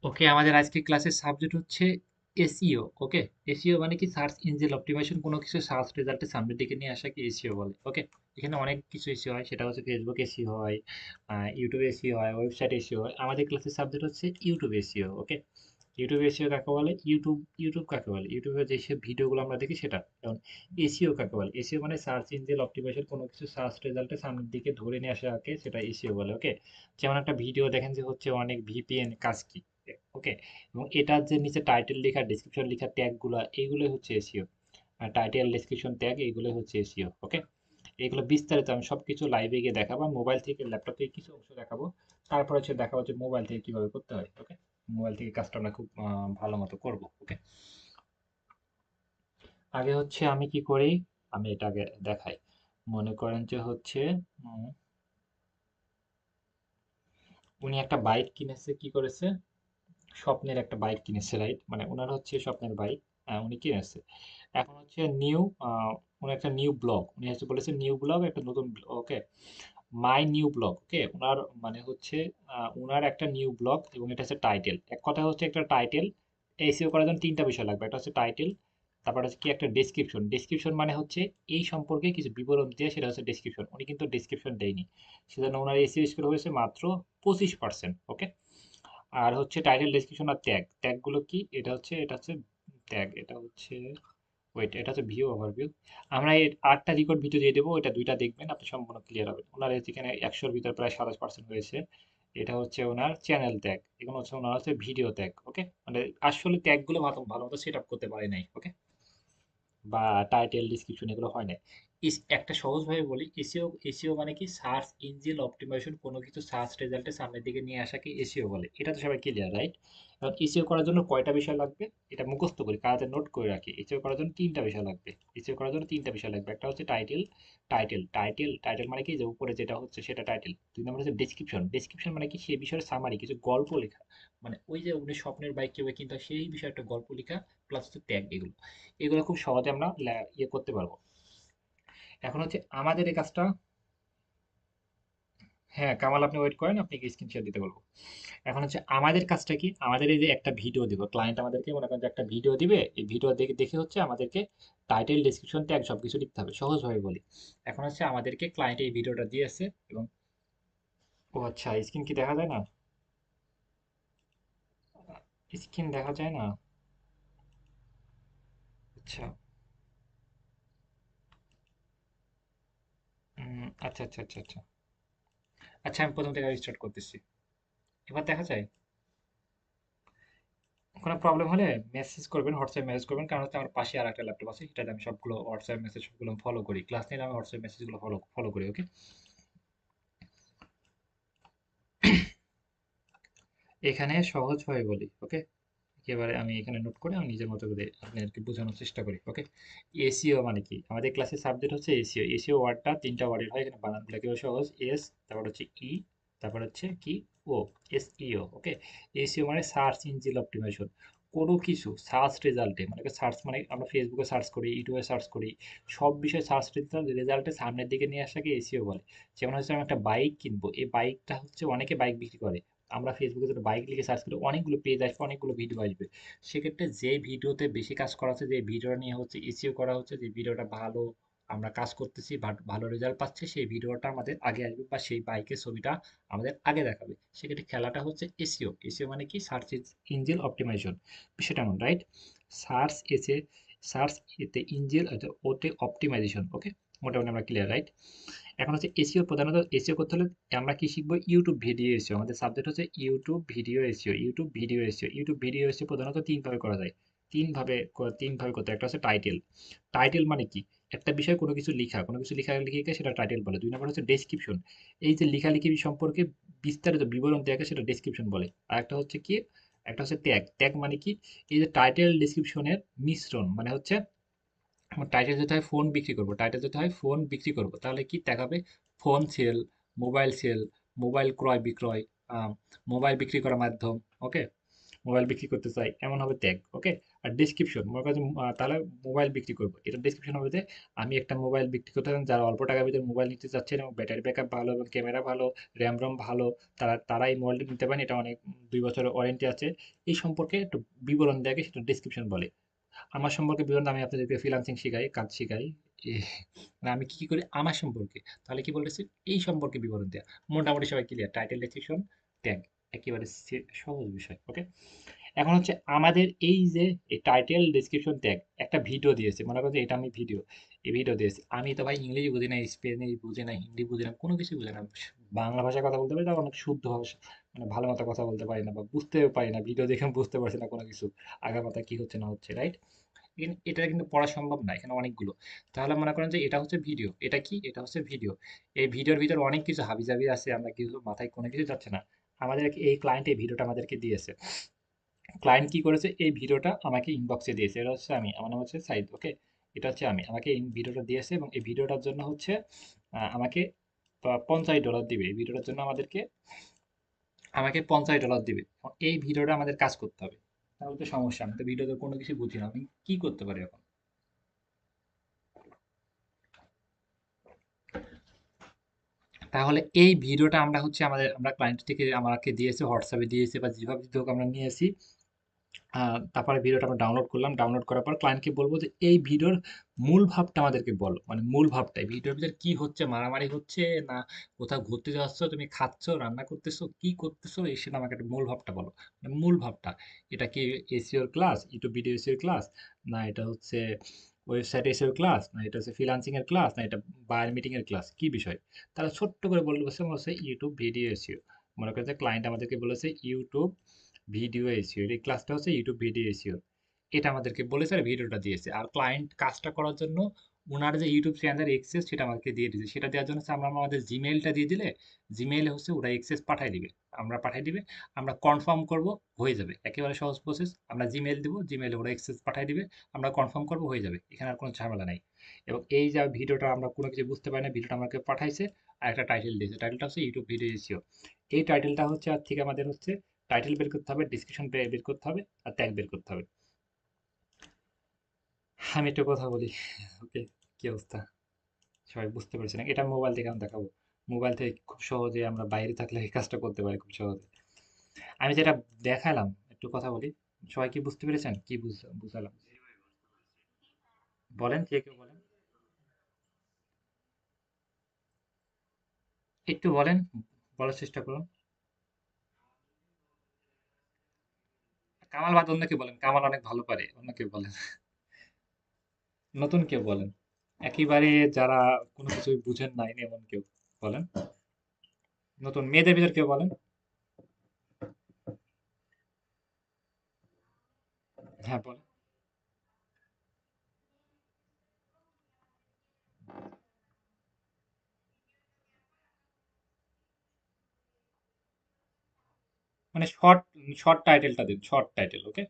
ওকে, আমাদের আজকের ক্লাসের সাবজেক্ট হচ্ছে এসইও। ওকে, এসইও মানে কি সার্চ ইঞ্জিন অপটিমাইজেশন, কোনো কিছু সার্চ রেজাল্টের সামনের দিকে নিয়ে আসাকে এসইও বলে। ওকে, এখানে অনেক কিছু এসইও হয়, সেটা হচ্ছে ফেসবুক এসইও হয়, ইউটিউব এসইও হয়, ওয়েবসাইট এসইও হয়। আমাদের ক্লাসের সাবজেক্ট হচ্ছে ইউটিউব এসইও। ওকে, ইউটিউব এসইও কাকে বলে, ইউটিউব ইউটিউব কাকে বলে, ইউটিউবে যেসব ভিডিওগুলো আমরা দেখি সেটা। যেমন এসইও কাকে বলে, এসইও মানে সার্চ ইঞ্জিন অপটিমাইজেশন, কোনো কিছু সার্চ রেজাল্টের সামনের দিকে ধরে নিয়ে আসাকে সেটা এসইও বলে। ওকে, যেমন একটা ভিডিও দেখেন যে হচ্ছে অনেক ভিপিএন কাজ কি। ওকে, এবং এটার যে নিচে টাইটেল লেখা, ডেসক্রিপশন লেখা ট্যাগগুলো, এইগুলোই হচ্ছে এসইও। আর টাইটেল, ডেসক্রিপশন, ট্যাগ, এইগুলোই হচ্ছে এসইও। ওকে, এগুলো বিস্তারিত আমি সবকিছু লাইভে গিয়ে দেখাবো, মোবাইল থেকে ল্যাপটপ থেকে কিছু অংশ দেখাবো। তারপর হচ্ছে দেখাবো যে মোবাইল থেকে কিভাবে করতে হয়। ওকে, মোবাইল থেকে কাজটা আমরা খুব ভালো মতো করবো। ওকে, আগে হচ্ছে আমি কি করি, আমি এটা আগে দেখাই। মনে করেন যে হচ্ছে উম, উনি একটা বাইক কিনেছে, কি করেছে, স্বপ্নের একটা বাইক কিনেছে, রাইট? মানে ওনার হচ্ছে স্বপ্নের বাইক, উনি কিনেছে। এখন হচ্ছে নিউ, উনি একটা নিউ ব্লগ, উনি হচ্ছে বলেছে নিউ ব্লগ, একটা নতুন। ওকে, মাই নিউ ব্লগ। ওকে, ওনার মানে হচ্ছে ওনার একটা নিউ ব্লগ, এবং এটা হচ্ছে টাইটেল। এক কথা হচ্ছে একটা টাইটেল, এসইও করার জন্য তিনটা বিষয় লাগবে। একটা হচ্ছে টাইটেল, তারপর হচ্ছে কি একটা ডেসক্রিপশন। ডেসক্রিপশন মানে হচ্ছে এই সম্পর্কে কিছু বিবরণ দিয়ে, সেটা হচ্ছে ডেসক্রিপশন। উনি কিন্তু ডেসক্রিপশন দেয়নি, সেজন্য ওনার এসইও স্কোর হয়েছে মাত্র 25%। ওকে, আর হচ্ছে টাইটেল, ডেসক্রিপশন আর ট্যাগ। ট্যাগ গুলো কি, এটা হচ্ছে ট্যাগ, এটা হচ্ছে ওয়েট, এটা হচ্ছে ভিউ ওভারভিউ। আমরা এই 8টা রেকর্ড ভিডিও দিয়ে দেবো, এটা 2টা দেখবেন, আপনি সম্পূর্ণ ক্লিয়ার হবে। ওনার এখানে 100-র ভিতর প্রায় 27% হয়েছে। এটা হচ্ছে ওনার চ্যানেল ট্যাগ, এগুলো হচ্ছে ওনার হচ্ছে ভিডিও ট্যাগ। ওকে, মানে আসলে ট্যাগ গুলো ভালো ভালো মতো সেট আপ করতে পারে নাই। ওকে, বা টাইটেল, ডিসক্রিপশন এগুলো হয় না। একটা সহজভাবে বলি, এসইও, এসইও মানে কি সার্চ ইঞ্জিন অপটিমাইজেশন, কোনো কিছু সার্চ রেজাল্টের সামনের দিকে নিয়ে আসাকে এসইও বলে। এটা তো সবাই ক্লিয়ার, রাইট? এবং এসইও করার জন্য কয়টা বিষয় লাগবে, এটা মুখস্থ করি, কাগজে নোট করে রাখি। এসইও করার জন্য তিনটা বিষয় লাগবে। এসইও করার জন্য তিনটা বিষয় লাগবে। একটা হচ্ছে টাইটেল, টাইটেল মানে কি, যে উপরে যেটা হচ্ছে সেটা টাইটেল। দুই নম্বর হচ্ছে ডেসক্রিপশন, ডেসক্রিপশন মানে কি সেই বিষয়ের সামারি, কিছু গল্প লেখা। মানে ওই যে উনি স্বপ্নের বাইক কিভাবে কিনতে হয় সেই বিষয়ে একটা গল্প লেখা, প্লাস হচ্ছে ট্যাগ। এগুলো এগুলো খুব সহজে আমরা ইয়ে করতে পারবো। এখন হচ্ছে আমাদের এই কাজটা, হ্যাঁ কামাল আপনি ওয়েট করেন, আপনাকে স্ক্রিন শেয়ার দিতে বলবো। এখন হচ্ছে আমাদের কাজটা কি, আমাদের এই যে একটা ভিডিও দিব, ক্লায়েন্ট আমাদেরকে মনে করেন যে একটা ভিডিও দিবে, এই ভিডিও দেখে দেখে হচ্ছে আমাদেরকে টাইটেল, ডেসক্রিপশন, ট্যাগ সবকিছু লিখতে হবে, সহজভাবে বলি। এখন হচ্ছে আমাদেরকে ক্লায়েন্ট এই ভিডিওটা দিয়েছে, এবং ও আচ্ছা, স্ক্রিন কি দেখা যায় না? স্ক্রিন দেখা যায় না? আচ্ছা, আচ্ছা আচ্ছা আচ্ছা আচ্ছা। আচ্ছা, আমি প্রথম থেকে স্টার্ট করতেছি। এবার দেখা যায়? কোনো প্রবলেম হলে মেসেজ করবেন, হোয়াটসঅ্যাপ মেসেজ করবেন, কারণ হচ্ছে আমার পাশে আর একটা ল্যাপটপ আছে, সেটাতে আমি সবগুলো হোয়াটসঅ্যাপ মেসেজ সবগুলো ফলো করি। ক্লাস নিলে আমি হোয়াটসঅ্যাপ মেসেজগুলো ফলো ফলো করি। ওকে, এখানে সহজভাবে বলি। ওকে, একেবারে আমি এখানে নোট করে আমি নিজের মতো করে আপনাদেরকে বোঝানোর চেষ্টা করি। ওকে, এসইও মানে কি, আমাদের ক্লাসের সাবজেক্ট হচ্ছে এসইও। এসইও ওয়ার্ডটা তিনটা ওয়ার্ডের হয়, এখানে বানানগুলো কেউ সহজ, এস, তারপর হচ্ছে ই, তারপর হচ্ছে কি, ও, এসইও। ওকে, এসইও মানে সার্চ ইঞ্জিন অপটিমাইজেশন। কোনো কিছু সার্চ রেজাল্টে, মানে সার্চ মানে আমরা ফেসবুকে সার্চ করি, ইউটিউবে সার্চ করি, সব বিষয়ে সার্চ রেজাল্টে সামনের দিকে নিয়ে আসাকে এসইও বলে। যেমন হচ্ছে আমি একটা বাইক কিনবো, এই বাইকটা হচ্ছে অনেকে বাইক বিক্রি করে, আমরা ফেসবুকে যদি বাইক লিখে সার্চ করি অনেকগুলো পেজ আসবে, অনেকগুলো ভিডিও আসবে। সেক্ষেত্রে যে ভিডিওতে বেশি কাজ করা হচ্ছে, যে ভিডিওটা নিয়ে হচ্ছে এসইও করা হচ্ছে, যে ভিডিওটা ভালো আমরা কাজ করতেছি, বাট ভালো রেজাল্ট পাচ্ছি, সেই ভিডিওটা আমাদের আগে আসবে, বা সেই বাইকের ছবিটা আমাদের আগে দেখাবে। সেক্ষেত্রে খেলাটা হচ্ছে এসইও। এসইও মানে কি, সার্চ ইঞ্জিন অপটিমাইজেশন, বিষয়টা এমন, রাইট? সার্চ এসে, সার্চ এতে ইঞ্জিন, ওতে অপটিমাইজেশন। ওকে, মোটামুটি আমরা ক্লিয়ার, রাইট? এখন হচ্ছে এসইও, প্রধানত এসইও করতে হলে আমরা কি শিখবো, ইউটিউব ভিডিও এসইও। আমাদের সাবজেক্ট হচ্ছে YouTube video SEO. YouTube video SEO, YouTube video SEO প্রধানত তিনভাবে করা যায়। তিনভাবে করতে হয়। একটা হচ্ছে টাইটেল। টাইটেল মানে কি, একটা বিষয় কোনো কিছু লিখা, কোনো কিছু লিখা লিখে সেটা টাইটেল বলে। দুই নম্বর হচ্ছে ডেসক্রিপশন, এই যে লেখালেখি সম্পর্কে বিস্তারিত বিবরণ দেওয়াকে সেটা ডেসক্রিপশন বলে। আর একটা হচ্ছে কি, একটা হচ্ছে ট্যাগ। ট্যাগ মানে কি, এই যে টাইটেল ডেসক্রিপশনের মিশ্রণ, মানে হচ্ছে আমার টাইটেল যদি হয় ফোন বিক্রি করবো, টাইটেল যদি হয় ফোন বিক্রি করবো, তাহলে কি দেখাবে, phone sale, mobile sale, mobile ক্রয় বিক্রয়, মোবাইল বিক্রি করার মাধ্যম। ওকে, মোবাইল বিক্রি করতে চাই, এমন হবে ট্যাগ। ওকে, আর ডেসক্রিপশন মনে করেন তাহলে মোবাইল বিক্রি করবো, এটা ডেসক্রিপশন হবে যে আমি একটা মোবাইল বিক্রি করতে চান, যারা অল্প টাকার ভিতরে মোবাইল নিতে চাচ্ছেন এবং ব্যাটারি ব্যাকআপ ভালো এবং ক্যামেরা ভালো, র্যাম রম ভালো, তারা এই মোবাইলটি নিতে পারেন, এটা অনেক 2 বছরের ওয়ারেন্টি আছে। এই সম্পর্কে একটু বিবরণ দেওয়াকে সেটা ডেসক্রিপশন বলে। আমার সম্পর্কে বিবরণ আমি আপনাদেরকে ফ্রিল্যান্সিং শিখাই, কাজ শিখাই, মানে আমি কি কি করি আমার সম্পর্কে, তাহলে কি বলতেছি এই সম্পর্কে বিবরণ দেয়া। মোটামুটি সবাই ক্লিয়ার, টাইটেল ডেসক্রিপশন ট্যাগ, একেবারে সহজ বিষয়। ওকে, এখন হচ্ছে আমাদের এই যে এই টাইটেল ডেসক্রিপশন ট্যাগ একটা ভিডিও দিয়েছে, মনে করো যে এটা আমি ভিডিও, এই ভিডিও দিয়েছে, আমি তো ভাই ইংলিশ বুঝি না, স্পেনিশ বুঝি না, হিন্দি বুঝি না, কোনো কিছু বুঝি না, বাংলা ভাষায় কথা বলতে পারি, তাও অনেক শুদ্ধ ভাষা, মানে ভালো মতো কথা বলতে পারি না বা বুঝতেও পারি না, ভিডিও দেখে আমি বুঝতে পারছি না কোনো কিছু আগামাথা কি হচ্ছে না হচ্ছে, রাইট? এটা কিন্তু পড়া সম্ভব না, এখানে অনেকগুলো। তাহলে মনে করেন যে এটা হচ্ছে ভিডিও, এটা কি, এটা হচ্ছে ভিডিও। এই ভিডিওর ভিতরে অনেক কিছু হাবিজাবি আছে, আমরা কিছু মাথায় কোনো কিছু যাচ্ছে না। আমাদের এই ক্লায়েন্ট এই ভিডিওটা আমাদেরকে দিয়েছে। ক্লায়েন্ট কি করেছে, এই ভিডিওটা আমাকে ইনবক্সে দিয়েছে, এটা হচ্ছে আমি, আমার নাম হচ্ছে সাইদ, ওকে? এটা হচ্ছে আমি, আমাকে এই ভিডিওটা দিয়েছে এবং এই ভিডিওটার জন্য হচ্ছে আমাকে $50 দিবে, এই ভিডিওটার জন্য আমাকে $50 দিবে। এখন এই ভিডিওটা আমাদের কাজ করতে হবে, তাহলে তো সমস্যা, আমি তো ভিডিওতে কোনো কিছু বুঝি না, আমি কি করতে পারি এখন? তাহলে এই ভিডিওটা আমরা হচ্ছে আমরা ক্লায়েন্ট থেকে আমাকে দিয়েছে, হোয়াটসঅ্যাপে দিয়েছে বা যেভাবে দিতে হোক আমরা নিয়েছি। তারপরে ভিডিওটা আমরা ডাউনলোড করলাম, ডাউনলোড করার পর ক্লায়েন্টকে বলবো যে এই ভিডিওর মূল ভাবটা আমাদেরকে বলো, মানে মূল ভাবটাই ভিডিওর ভিতরে কি হচ্ছে, মারামারি হচ্ছে না কোথাও ঘুরতে যাচ্ছ, তুমি খাচ্ছ, রান্না করতেছো, কি করতেছো, এই সেটা আমাকে একটা মূল ভাবটা বলো। মানে মূল ভাবটা, এটা কি এসইওর ক্লাস, ইউটিউব ভিডিও এসইওর ক্লাস, না এটা হচ্ছে ওয়েবসাইট এসইওর ক্লাস, না এটা হচ্ছে ফ্রিল্যান্সিং এর ক্লাস, না এটা বায়ার মিটিং এর ক্লাস, কি বিষয়? তাহলে ছোট্ট করে বলতে বসে বলছে ইউটিউব ভিডিও এসইও। মনে করছে ক্লায়েন্ট আমাদেরকে বলেছে ইউটিউব ভিডিও এসইও, এই ক্লাসটা হচ্ছে ইউটিউব ভিডিও এসইও, এটা আমাদেরকে বলেছে আর ভিডিওটা দিয়েছে। আর ক্লায়েন্ট কাজটা করার জন্য ওনার যে ইউটিউব চ্যানেলের এক্সেস সেটা আমাকে দিয়ে দিয়েছে, সেটা দেওয়ার জন্য হচ্ছে আমরা আমাদের জিমেইলটা দিয়ে দিলে জিমেইলে হচ্ছে ওরা এক্সেস পাঠিয়ে দিবে, আমরা পাঠিয়ে দিবে, আমরা কনফার্ম করব, হয়ে যাবে, একেবারে সহজ প্রসেস। আমরা জিমেইল দিব, জিমেইলে ওরা এক্সেস পাঠিয়ে দিবে, আমরা কনফার্ম করব, হয়ে যাবে, এখানে আর কোনো ঝামেলা নাই। এবং এই যে ভিডিওটা আমরা কোনো কিছু বুঝতে পারি না, ভিডিওটা আমাকে পাঠাইছে আর একটা টাইটেল দিয়েছে, টাইটেলটা হচ্ছে ইউটিউব ভিডিও এসইও। এই টাইটেলটা হচ্ছে আর থেকে আমাদের হচ্ছে টাইটেল বের করতে হবে, ডিসক্রিপশন বের করতে হবে আর ট্যাগ বের করতে হবে। আমি একটু কথা বলি, ওকে? কি অবস্থা, সবাই বুঝতে পারছি না? এটা মোবাইল থেকে আমি দেখাবো, মোবাইল থেকে খুব সহজে আমরা বাইরে থাকলে এই কাজটা করতে পারি খুব সহজে। আমি যেটা দেখালাম, একটু কথা বলি, সবাই কি বুঝতে পেরেছেন, কি বুঝালাম? বলেন, যে কেউ বলেন, একটু বলেন, বলার চেষ্টা করুন। কামাল বাদ, অন্য কেউ বলেন, কামাল অনেক ভালো পারে, অন্য কেউ বলেন, নতুন কেউ বলেন, একেবারে যারা কোনো কিছু বুঝেন নাই এমন কেউ বলেন, নতুন মেয়েদের ভিতর কেউ বলেন। হ্যাঁ বলেন। মানে শর্ট, শর্ট টাইটেলটা দিন, শর্ট টাইটেল, ওকে?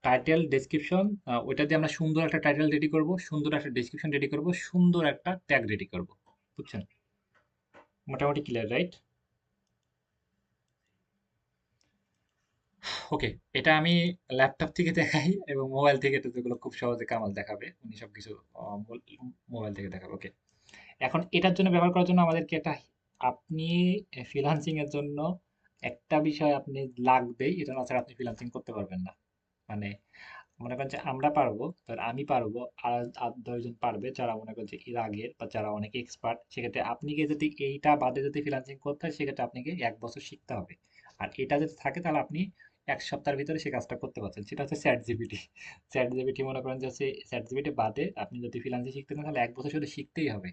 টাইটেল ডেসক্রিপশন, ওইটা দিয়ে আমরা সুন্দর একটা টাইটেল রেডি করব, সুন্দর একটা ডেসক্রিপশন রেডি করব, সুন্দর একটা ট্যাগ রেডি করব, বুঝছেন? মোটামুটি ক্লিয়ার, রাইট? ওকে, এটা আমি ল্যাপটপ থেকে দেখাই এবং মোবাইল থেকে তো যেগুলো খুব সহজে কামাল দেখাবে, উনি সবকিছু মোবাইল থেকে দেখাবে, ওকে? এখন এটার জন্য ব্যবহার করার জন্য আমাদেরকে একটা, আপনি ফ্রিল্যান্সিং এর জন্য একটা বিষয় আপনি লাগবেই, এটা না ছাড়া আপনি ফ্রিল্যান্সিং করতে পারবেন না। মানে মনে করেন যে আমরা পারবো, ধর আমি পারবো, আর আর 10 জন পারবে যারা মনে করেন যে এর আগের বা যারা অনেক এক্সপার্ট, সেক্ষেত্রে আপনি যদি এইটা বাদে যদি ফ্রিল্যান্সিং করতে হয় সেক্ষেত্রে আপনাকে 1 বছর শিখতে হবে। আর এটা যদি থাকে তাহলে আপনি 1 সপ্তাহের ভিতরে সে কাজটা করতে পারছেন, সেটা হচ্ছে চ্যাট জিপিটি। চ্যাট জিপিটি মনে করেন যে হচ্ছে চ্যাট জিপিটি বাদে আপনি যদি ফ্রিল্যান্সিং শিখতে চান তাহলে 1 বছর শুধু শিখতেই হবে।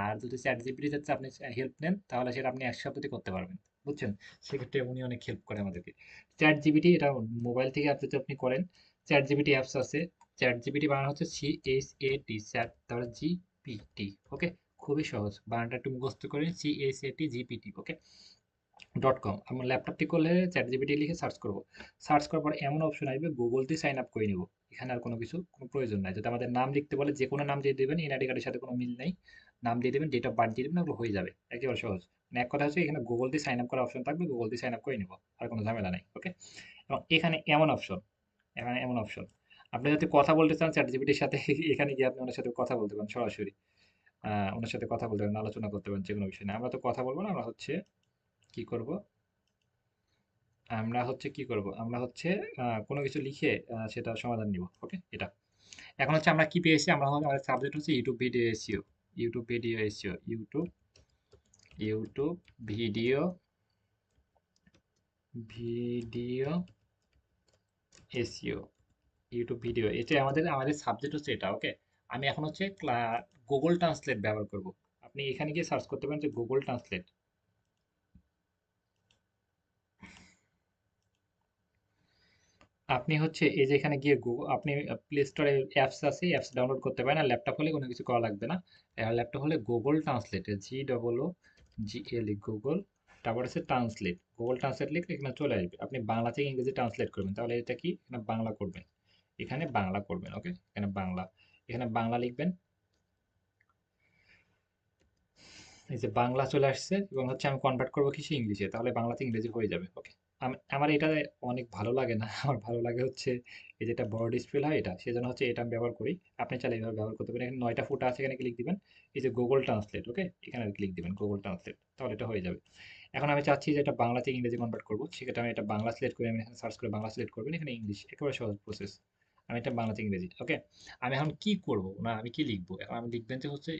আর যদি চ্যাট জিপিটি যাচ্ছে আপনি হেল্প নেন তাহলে সেটা আপনি 1 সপ্তাহতে করতে পারবেন, বুঝছেন? সেক্ষেত্রে উনি অনেক হেল্প করে আমাদেরকে। চ্যাট জিপিটি এটা মোবাইল থেকে অ্যাপ যদি আপনি করেন, চ্যাট জিপিটি অ্যাপস আছে, চ্যাট জিপিটি বানানো হচ্ছে CHAT, চ্যাট তারপরে জিপিটি, ওকে? খুবই সহজ, বানানটা একটু মুখস্থ করে, CHAT GPT, ওকে? .com আমার ল্যাপটপটি করলে চ্যাট জিপিটি লিখে সার্চ করব, সার্চ করার পর এমন অপশন আসবে গুগল দিয়ে সাইন আপ করে নিব। এখানে আর কোনো কিছু কোনো প্রয়োজন নাই, যদি আমাদের নাম লিখতে বলে যে কোনো নাম দিয়ে দেবেন, এনআইডি কার্ডের সাথে কোনো মিল নেই। নাম দিয়ে দেবেন, ডেট অফ বার্থ দিয়ে দেবেন, ওগুলো হয়ে যাবে, একেবারে সহজ। মানে এক কথা হচ্ছে এখানে গুগল দিয়ে সাইন আপ করার অপশন থাকবে, গুগল দিয়ে সাইন আপ করে নিব, আর কোনো ঝামেলা নাই। ওকে, এবং এখানে এমন অপশন আপনি যদি কথা বলতে চান চ্যাট জিপিটির সাথে এখানে গিয়ে আপনি ওনার সাথে কথা বলতে পারেন সরাসরি। ওনার সাথে কথা বলতে পারেন, আলোচনা করতে পারেন যে কোনো বিষয় নিয়ে। আমরা তো কথা বলবো না, আমরা হচ্ছে কি করব, আমরা হচ্ছে কোনো কিছু লিখে সেটা সমাধান নিব। ওকে, এটা এখন হচ্ছে আমরা কি পেয়েছি, আমাদের সাবজেক্ট হচ্ছে YouTube video SEO, YouTube video SEO, YouTube video video SEO, YouTube video, এটা আমাদের সাবজেক্ট হচ্ছে এটা। ওকে, আমি এখন হচ্ছে গুগল ট্রান্সলেট ব্যবহার করব। আপনি এখানে গিয়ে সার্চ করতে পারেন যে গুগল ট্রান্সলেট। আপনি হচ্ছে এই যে এখানে গিয়ে আপনি প্লে স্টোরে অ্যাপস আছে, অ্যাপস ডাউনলোড করতে পারেন। আর ল্যাপটপ হলে কোনো কিছু করা লাগবে না। আর ল্যাপটপ হলে গুগল ট্রান্সলেট, GOOGLE, গুগল, তারপর হচ্ছে ট্রান্সলেট, গুগল ট্রান্সলেট লিখলে এখানে চলে আসবে। আপনি বাংলা থেকে ইংরেজি ট্রান্সলেট করবেন, তাহলে এটা কি, এখানে বাংলা করবেন, এখানে বাংলা করবেন। ওকে, এখানে বাংলা লিখবেন। এই যে বাংলা চলে আসছে, এবং হচ্ছে আমি কনভার্ট করবো কিছু ইংলিশে, তাহলে বাংলা থেকে ইংরেজি হয়ে যাবে। ওকে, আমার এটা অনেক ভালো লাগে না, আমার ভালো লাগে হচ্ছে এই যেটা বড় ডিসপ্লে হয় এটা, সেজন্য হচ্ছে এটা আমি ব্যবহার করি। আপনি চাইলে এইভাবে ব্যবহার করতে পারেন। এখানে 9টা ফুটা আছে, এখানে ক্লিক দিবেন, এই যে গুগল ট্রান্সলেট। ওকে, এখানে ক্লিক দিবেন গুগল ট্রান্সলেট, তাহলে এটা হয়ে যাবে। এখন আমি চাচ্ছি যে এটা বাংলা থেকে ইংরেজি কনভার্ট করবো, সেক্ষেত্রে আমি এটা বাংলা সিলেক্ট করে, আমি এখানে সার্চ করে বাংলা সিলেক্ট করবেন, এখানে ইংলিশ, একেবারে সহজ প্রসেস। আমি এটা বাংলা থেকে ইংরেজি। ওকে, আমি এখন কি করব না, আমি কি লিখবো, এখন আমি লিখবেন যে হচ্ছে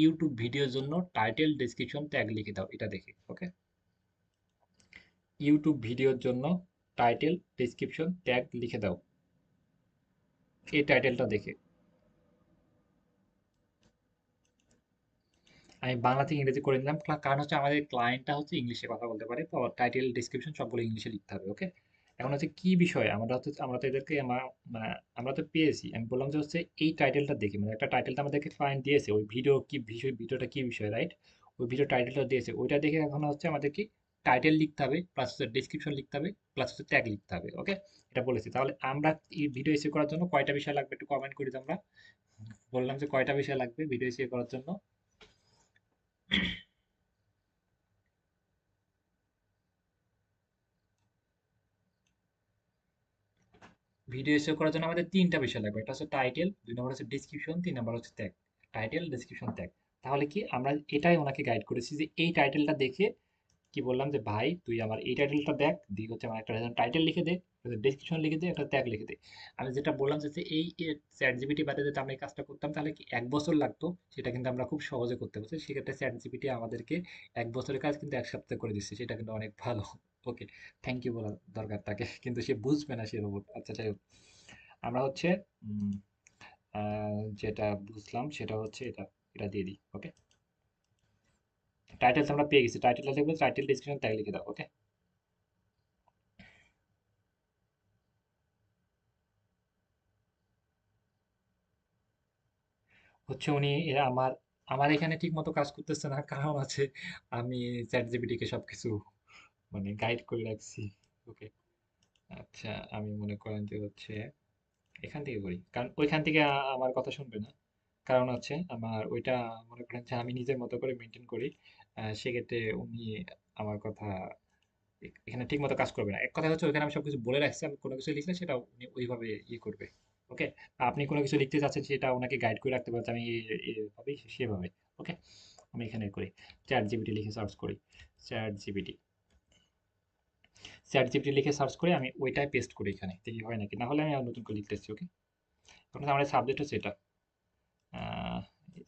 ইউটিউব ভিডিওর জন্য টাইটেল ডেসক্রিপশন ট্যাগ লিখে দাও, এটা দেখে। ওকে, ইউটিউব ভিডিওর জন্য টাইটেল ডেসক্রিপশন ট্যাগ লিখে দাও, এই টাইটেলটা দেখে। আমি বাংলা থেকে ইংরেজি করে নিলাম, কারণ হচ্ছে আমাদের ক্লায়েন্টটা হচ্ছে ইংলিশে কথা বলতে পারে, তো টাইটেল ডেসক্রিপশন সবগুলো ইংলিশে লিখতে হবে। ওকে, এখন হচ্ছে কি বিষয়, আমরা তো এদেরকে মানে আমরা তো পেয়েছি, আমি বললাম যে হচ্ছে এই টাইটেলটা দেখে, মানে একটা টাইটেলটা আমাদেরকে ক্লায়েন্ট দিয়েছে, ওই ভিডিও কি বিষয়, ভিডিওটা কি বিষয়, রাইট, ওই ভিডিও টাইটেলটা দিয়েছে, ওইটা দেখে এখন হচ্ছে আমাদের কি টাইটেল লিখতে হবে, প্লাস হচ্ছে ডেসক্রিপশন লিখতে হবে, প্লাস হচ্ছে ট্যাগ লিখতে হবে। ওকে, এটা বলেছি। তাহলে আমরা এই ভিডিও এসে করার জন্য কয়টা বিষয় লাগবে একটু কমেন্ট করি তো আমরা। বললাম যে কয়টা বিষয় লাগবে ভিডিও এসে করার জন্য। ভিডিও এসিও করার জন্য আমাদের 3টা বিষয় লাগবে। একটা হচ্ছে টাইটেল, 2 নম্বর হচ্ছে ডেসক্রিপশন, 3 নম্বর হচ্ছে ট্যাগ। Title, description, tag. তাহলে কি আমরা এটাই ওনাকে গাইড করেছি যে এই টাইটেলটা দেখে কি বললাম যে ভাই তুই আমার এই টাইটেলটা দেখ, দিয়ে হচ্ছে আমার একটা টাইটেল লিখে দে, ডেসক্রিপশন লিখে দে, একটা ট্যাগ লিখে দে। আমি যেটা বললাম যে এই চ্যাট জিপিটি বাদে যদি আমরা এই কাজটা করতাম তাহলে কি 1 বছর লাগতো, সেটা কিন্তু আমরা খুব সহজে করতে পারছি। সেক্ষেত্রে চ্যাট জিপিটি আমাদেরকে 1 বছরের কাজ কিন্তু 1 সপ্তাহে করে দিচ্ছে, সেটা কিন্তু অনেক ভালো। ওকে, থ্যাংক ইউ বলা দরকার তাকে, কিন্তু সে বুঝবে না সে রোবট। আচ্ছা, যাই হোক, আমরা হচ্ছে উম, যেটা বুঝলাম সেটা হচ্ছে এটা, এটা দিয়ে দিই। ওকে, টাইটেল আমরা পেয়ে গেছি, টাইটেলটা লিখবো, টাইটেল ডিসক্রিপশন ট্যাগ লিখে দাও। ওকে, হচ্ছে উনি আমার আমার এখানে ঠিক মতো কাজ করতেছে না, কারণ আছে আমি চ্যাট জিপিটি কে সবকিছু মানে গাইড করে রাখছি। ওকে, আচ্ছা, আমি মনে করেন যে হচ্ছে এখান থেকে করি, কারণ ওইখান থেকে আমার কথা শুনবে না। কারণ হচ্ছে আমার ওইটা মনে করেন যে আমি নিজের মতো করে মেনটেন করি। সেক্ষেত্রে উনি আমার কথা এখানে ঠিক মতো কাজ করবে না। এক কথা হচ্ছে ওইখানে আমি সবকিছু বলে রাখছি, আমি কোনো কিছু লিখলে সেটা উনি ওইভাবে ইয়ে করবে। ওকে, আপনি কোনো কিছু লিখতে চাচ্ছেন সেটা ওনাকে গাইড করে রাখতে পারছেন, আমি এভাবেই সেভাবে। ওকে, আমি এখানে করি, চ্যাট জিপিটি লিখে সার্চ করি, চ্যাট জিপিটি চ্যাট জিপিটি লিখে সার্চ করে আমি ওইটাই পেস্ট করি এখানে, দেখি হয় নাকি, না হলে আমি আর নতুন করে লিখতেছি। ওকে, এখন আমাদের সাবজেক্ট হচ্ছে এটা,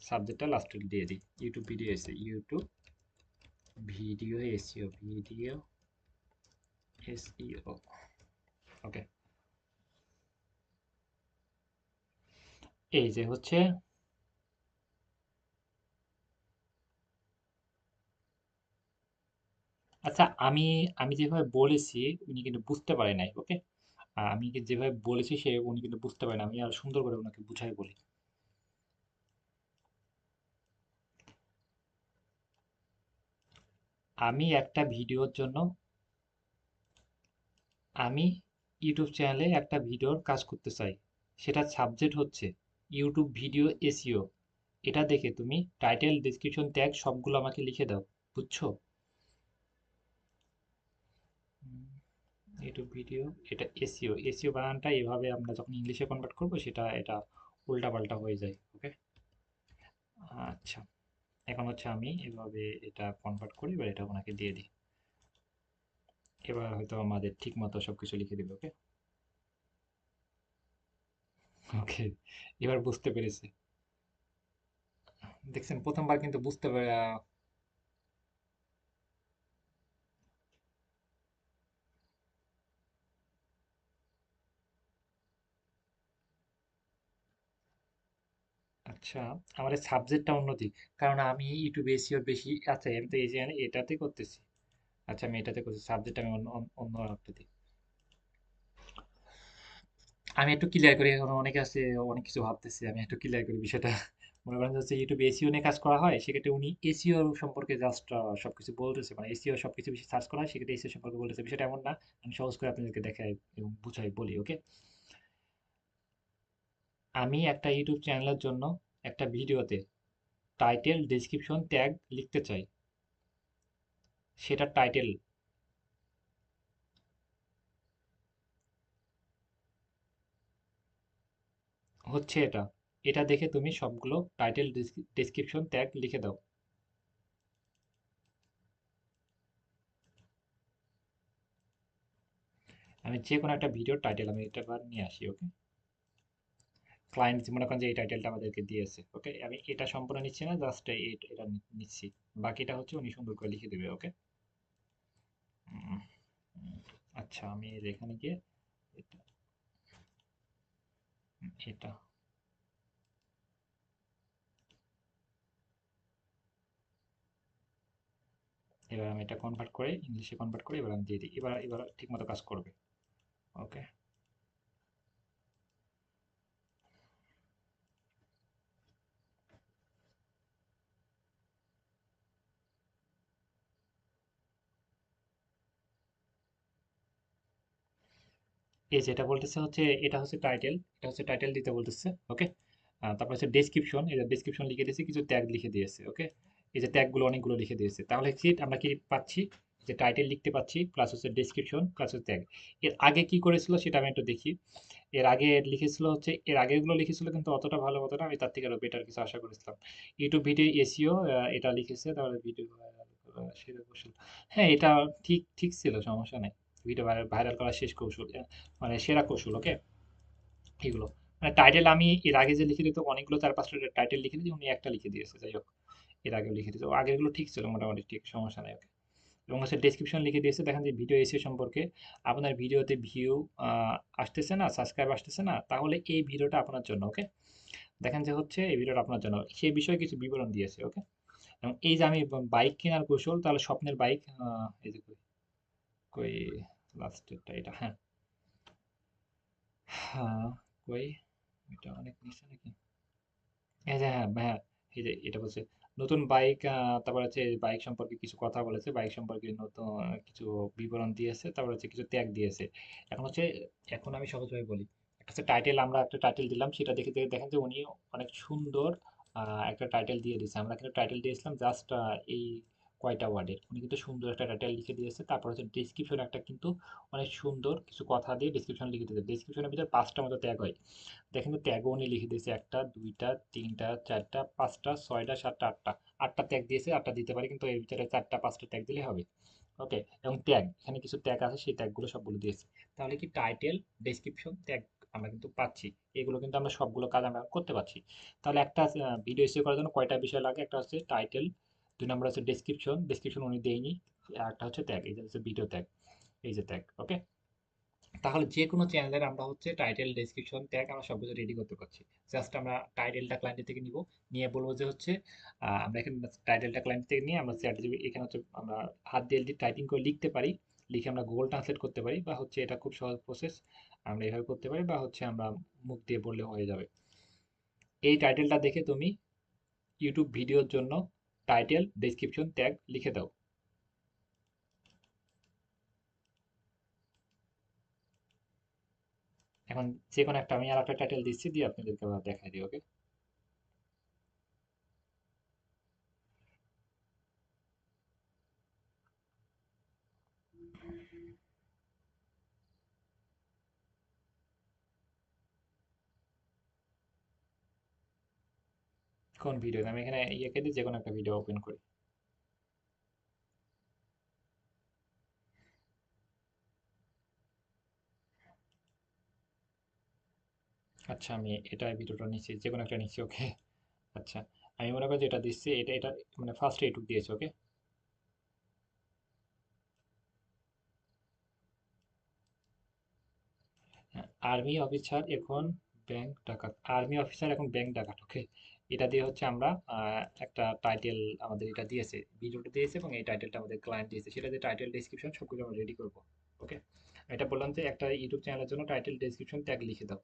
সাবজেক্টটা লাস্টে দিয়ে দিই, YouTube video SEO, YouTube video SEO, video SEO. Okay, এই যে হচ্ছে, আচ্ছা, আমি যেভাবে বলেছি উনি কিন্তু বুঝতে পারে নাই। ওকে, আমি যেভাবে বলেছি উনি কিন্তু বুঝতে পারে না, আমি আর সুন্দর করে ওনাকে বুঝাই বলি। আমি একটা ভিডিওর জন্য আমি ইউটিউব চ্যানেলে একটা ভিডিওর কাজ করতে চাই, সেটার সাবজেক্ট হচ্ছে ইউটিউব ভিডিও এসইও, এটা দেখে তুমি টাইটেল ডেসক্রিপশন ট্যাগ সবগুলো আমাকে লিখে দাও, বুঝছো? ইউটিউব ভিডিও, এটা এসইও, এসইও বানানটা এভাবে আমরা যখন ইংলিশে কনভার্ট করব সেটা এটা উল্টাপাল্টা হয়ে যায়, ওকে? আচ্ছা, এখন হচ্ছে আমি এভাবে এটা কনভার্ট করি, এবার এটা ওনাকে দিয়ে দিই। এবার হয়তো আমাদের ঠিক মতো সবকিছু লিখে দিবে, ওকে? ওকে, এবার বুঝতে পেরেছে। দেখছেন, প্রথমবার কিন্তু বুঝতে পারে। আচ্ছা, আমাদের সাবজেক্টটা অন্যদিক, কারণ আমি ইউটিউবে এসিওর বেশি। আচ্ছা, আমি তো এই যে এটাতে করতেছি। আচ্ছা, আমি এটাতে করছি, সাবজেক্ট আমি অন্য অন্য একটা দিই। আমি একটু ক্লিয়ার করি, এখন অনেকে আছে অনেক কিছু ভাবতেছে, আমি একটু ক্লিয়ার করি বিষয়টা। মনে করেন হচ্ছে ইউটিউবে এসিও নিয়ে কাজ করা হয়, সেক্ষেত্রে উনি এসিও সম্পর্কে জাস্ট সবকিছু বলতেছে, মানে এসিও সবকিছু বেশি সার্চ করা হয়, সেক্ষেত্রে এসিও সম্পর্কে বলতেছে। বিষয়টা এমন না, আমি সহজ করে আপনাদেরকে দেখাই এবং বুঝাই বলি, ওকে? আমি একটা ইউটিউব চ্যানেলের জন্য একটা ভিডিওতে টাইটেল ডেসক্রিপশন ট্যাগ লিখতে চাই, সেটা টাইটেল হচ্ছে এটা। এটা দেখে তুমি সবগুলো টাইটেল ডেসক্রিপশন ট্যাগ লিখে দাও। আমি যে কোনো একটা ভিডিওর টাইটেল আমি এটা বার নিয়ে আসি, ওকে? ক্লায়েন্ট মনে করেন যে এই টাইটেলটা আমাদেরকে দিয়েছে, ওকে? আমি এটা সম্পূর্ণ নিচ্ছি না, জাস্ট এটা নিচ্ছি। বাকিটা হচ্ছে উনি সুন্দর করে লিখে দেবে, ওকে? উম, উম, আচ্ছা, আমি এখানে গিয়ে এটা এটা এবার আমি এটা কনভার্ট করে ইংলিশে কনভার্ট করে এবার আমি দিয়ে দিই, এবার এবার ঠিক মতো কাজ করবে, ওকে? এই যেটা বলতেছে হচ্ছে, এটা হচ্ছে টাইটেল, এটা হচ্ছে টাইটেল দিতে বলতেছে, ওকে? তারপর হচ্ছে ডেসক্রিপশন, এই যে ডেসক্রিপশন লিখে দিয়েছে, কিছু ট্যাগ লিখে দিয়েছে, ওকে? এই যে ট্যাগগুলো অনেকগুলো লিখে দিয়েছে, তাহলে কি আমরা কি পাচ্ছি? যে টাইটেল লিখতে পাচ্ছি, প্লাস হচ্ছে ডেসক্রিপশন, প্লাস হচ্ছে ট্যাগ। এর আগে কি করেছিল সেটা আমি একটু দেখি। এর আগে লিখেছিল হচ্ছে, এর আগেরগুলো লিখেছিল কিন্তু অতটা ভালো হতো না, আমি তার থেকে আরো বেটার কিছু আশা করেছিলাম। ইউটিউব ভিডিও এসইও, এটা লিখেছে, তাহলে ভিডিও সেরা কৌশল। হ্যাঁ, এটা ঠিক ঠিক ছিল, সমস্যা নেই। ভিডিও ভাইরাল করার শেষ কৌশল, মানে সেরা কৌশল, ওকে? এগুলো মানে টাইটেল আমি এর আগে যে লিখে দিত অনেকগুলো, চার পাঁচটা টাইটেল লিখে দিয়েছি, উনি একটা লিখে দিয়েছে, যাই হোক। এর আগে লিখে দিত, আগেরগুলো ঠিক ছিল মোটামুটি, ঠিক, সমস্যা নাই, ওকে? এবং হচ্ছে ডেসক্রিপশন লিখে দিয়েছে, দেখেন যে ভিডিও এসিও সম্পর্কে আপনার ভিডিওতে ভিউ আসতেছে না, সাবস্ক্রাইব আসতেছে না, তাহলে এই ভিডিওটা আপনার জন্য, ওকে? দেখেন যে হচ্ছে এই ভিডিওটা আপনার জন্য, সেই বিষয়ে কিছু বিবরণ দিয়েছে, ওকে? এবং এই যে আমি বাইক কেনার কৌশল, তাহলে স্বপ্নের বাইক, এই যে কই কই লাস্টেরটা, এটা, হ্যাঁ। হ্যাঁ, কই এটা অনেক নিচে নাকি? এই যে, হ্যাঁ হ্যাঁ, এই যে এটা বলছে নতুন বাইক, তারপর হচ্ছে বাইক সম্পর্কে কিছু কথা বলেছে, বাইক সম্পর্কে নতুন কিছু বিবরণ দিয়েছে, তারপর হচ্ছে কিছু ট্যাগ দিয়েছে। এখন হচ্ছে, এখন আমি সহজভাবে বলি, একটা হচ্ছে টাইটেল, আমরা একটা টাইটেল দিলাম, সেটা দেখে দেখে দেখেন যে উনি অনেক সুন্দর একটা টাইটেল দিয়ে দিয়েছে। আমরা কিন্তু টাইটেল দিয়েছিলাম জাস্ট এই কয়টা ওয়ার্ডের, উনি কিন্তু সুন্দর একটা টাইটেল লিখে দিয়েছে। তারপর হচ্ছে ডিসক্রিপশন একটা কিন্তু অনেক সুন্দর কিছু কথা দিয়ে ডিসক্রিপশন লিখে দিয়েছে। ডিসক্রিপশনের ভিতরে 5টা মতো ট্যাগ হয়, দেখেন তো ট্যাগও উনি লিখে দিয়েছে, একটা দুইটা তিনটা চারটা পাঁচটা ছয়টা সাতটা আটটা, আটটা ট্যাগ দিয়েছে, আটটা দিতে পারে, কিন্তু এর ভিতরে চারটা পাঁচটা ট্যাগ দিলে হবে, ওকে? এবং ট্যাগ, এখানে কিছু ট্যাগ আছে, সেই ট্যাগগুলো সবগুলো দিয়েছে। তাহলে কি টাইটেল, ডেসক্রিপশন, ট্যাগ আমরা কিন্তু পাচ্ছি। এগুলো কিন্তু আমরা সবগুলো কাজ আমরা করতে পারছি। তাহলে একটা ভিডিও এসিও করার জন্য কয়টা বিষয় লাগে? একটা হচ্ছে টাইটেল, দুই নম্বর হচ্ছে ডেসক্রিপশন, ডেসক্রিপশন উনি দেয়নি, আর একটা হচ্ছে ট্যাগ, এই যে হচ্ছে ভিডিও ট্যাগ, এই যে ট্যাগ, ওকে? তাহলে যে কোনো চ্যানেলের আমরা হচ্ছে টাইটেল ডেসক্রিপশন ট্যাগ আমরা সবকিছু রেডি করতে পারছি। জাস্ট আমরা টাইটেলটা ক্লায়েন্ট থেকে নিব, নিয়ে বলবো যে হচ্ছে আমরা এখানে টাইটেলটা ক্লায়েন্ট থেকে নিয়ে আমরা চ্যাট জিপিটি, এখানে হচ্ছে আমরা হাত দিয়ে টাইপিং করে লিখতে পারি, লিখে আমরা গুগল ট্রান্সলেট করতে পারি, বা হচ্ছে এটা খুব সহজ প্রসেস, আমরা এভাবে করতে পারি, বা হচ্ছে আমরা মুখ দিয়ে বললে হয়ে যাবে। এই টাইটেলটা দেখে তুমি ইউটিউব ভিডিওর জন্য টাইটেল ডেসক্রিপশন ট্যাগ লিখে দাও। এখন যে কোনো একটা, আমি আর একটা টাইটেল দিচ্ছি, দিয়ে আপনাদেরকে আবার দেখাই দিই, ওকে? কোন ভিডিও? আমি এখানে ইয়েকে দিই, যে কোনো একটা ভিডিও ওপেন করি। আচ্ছা, আমি এটা ভিডিওটা নিচ্ছি, যে কোনো একটা নিচ্ছি, ওকে। আচ্ছা, আমি মনে করি যে এটা দিচ্ছি, এটা মানে ফার্স্টে এটুক দিয়েছে, ওকে। আর্মি অফিসার এখন ব্যাংক ডাকাত, আর্মি অফিসার এখন ব্যাংক ডাকাত, ওকে। এটা দিয়ে হচ্ছে আমরা একটা টাইটেল আমাদের এটা দিয়েছে, ভিডিওটা দিয়েছে, এবং এই টাইটেলটা আমাদের ক্লায়েন্ট দিয়েছে, সেটা দিয়ে টাইটেল ডেসক্রিপশন সবকিছু আমরা রেডি করবো, ওকে। এটা বললাম যে একটা ইউটিউব চ্যানেলের জন্য টাইটেল ডেসক্রিপশন ট্যাগ লিখে দাও,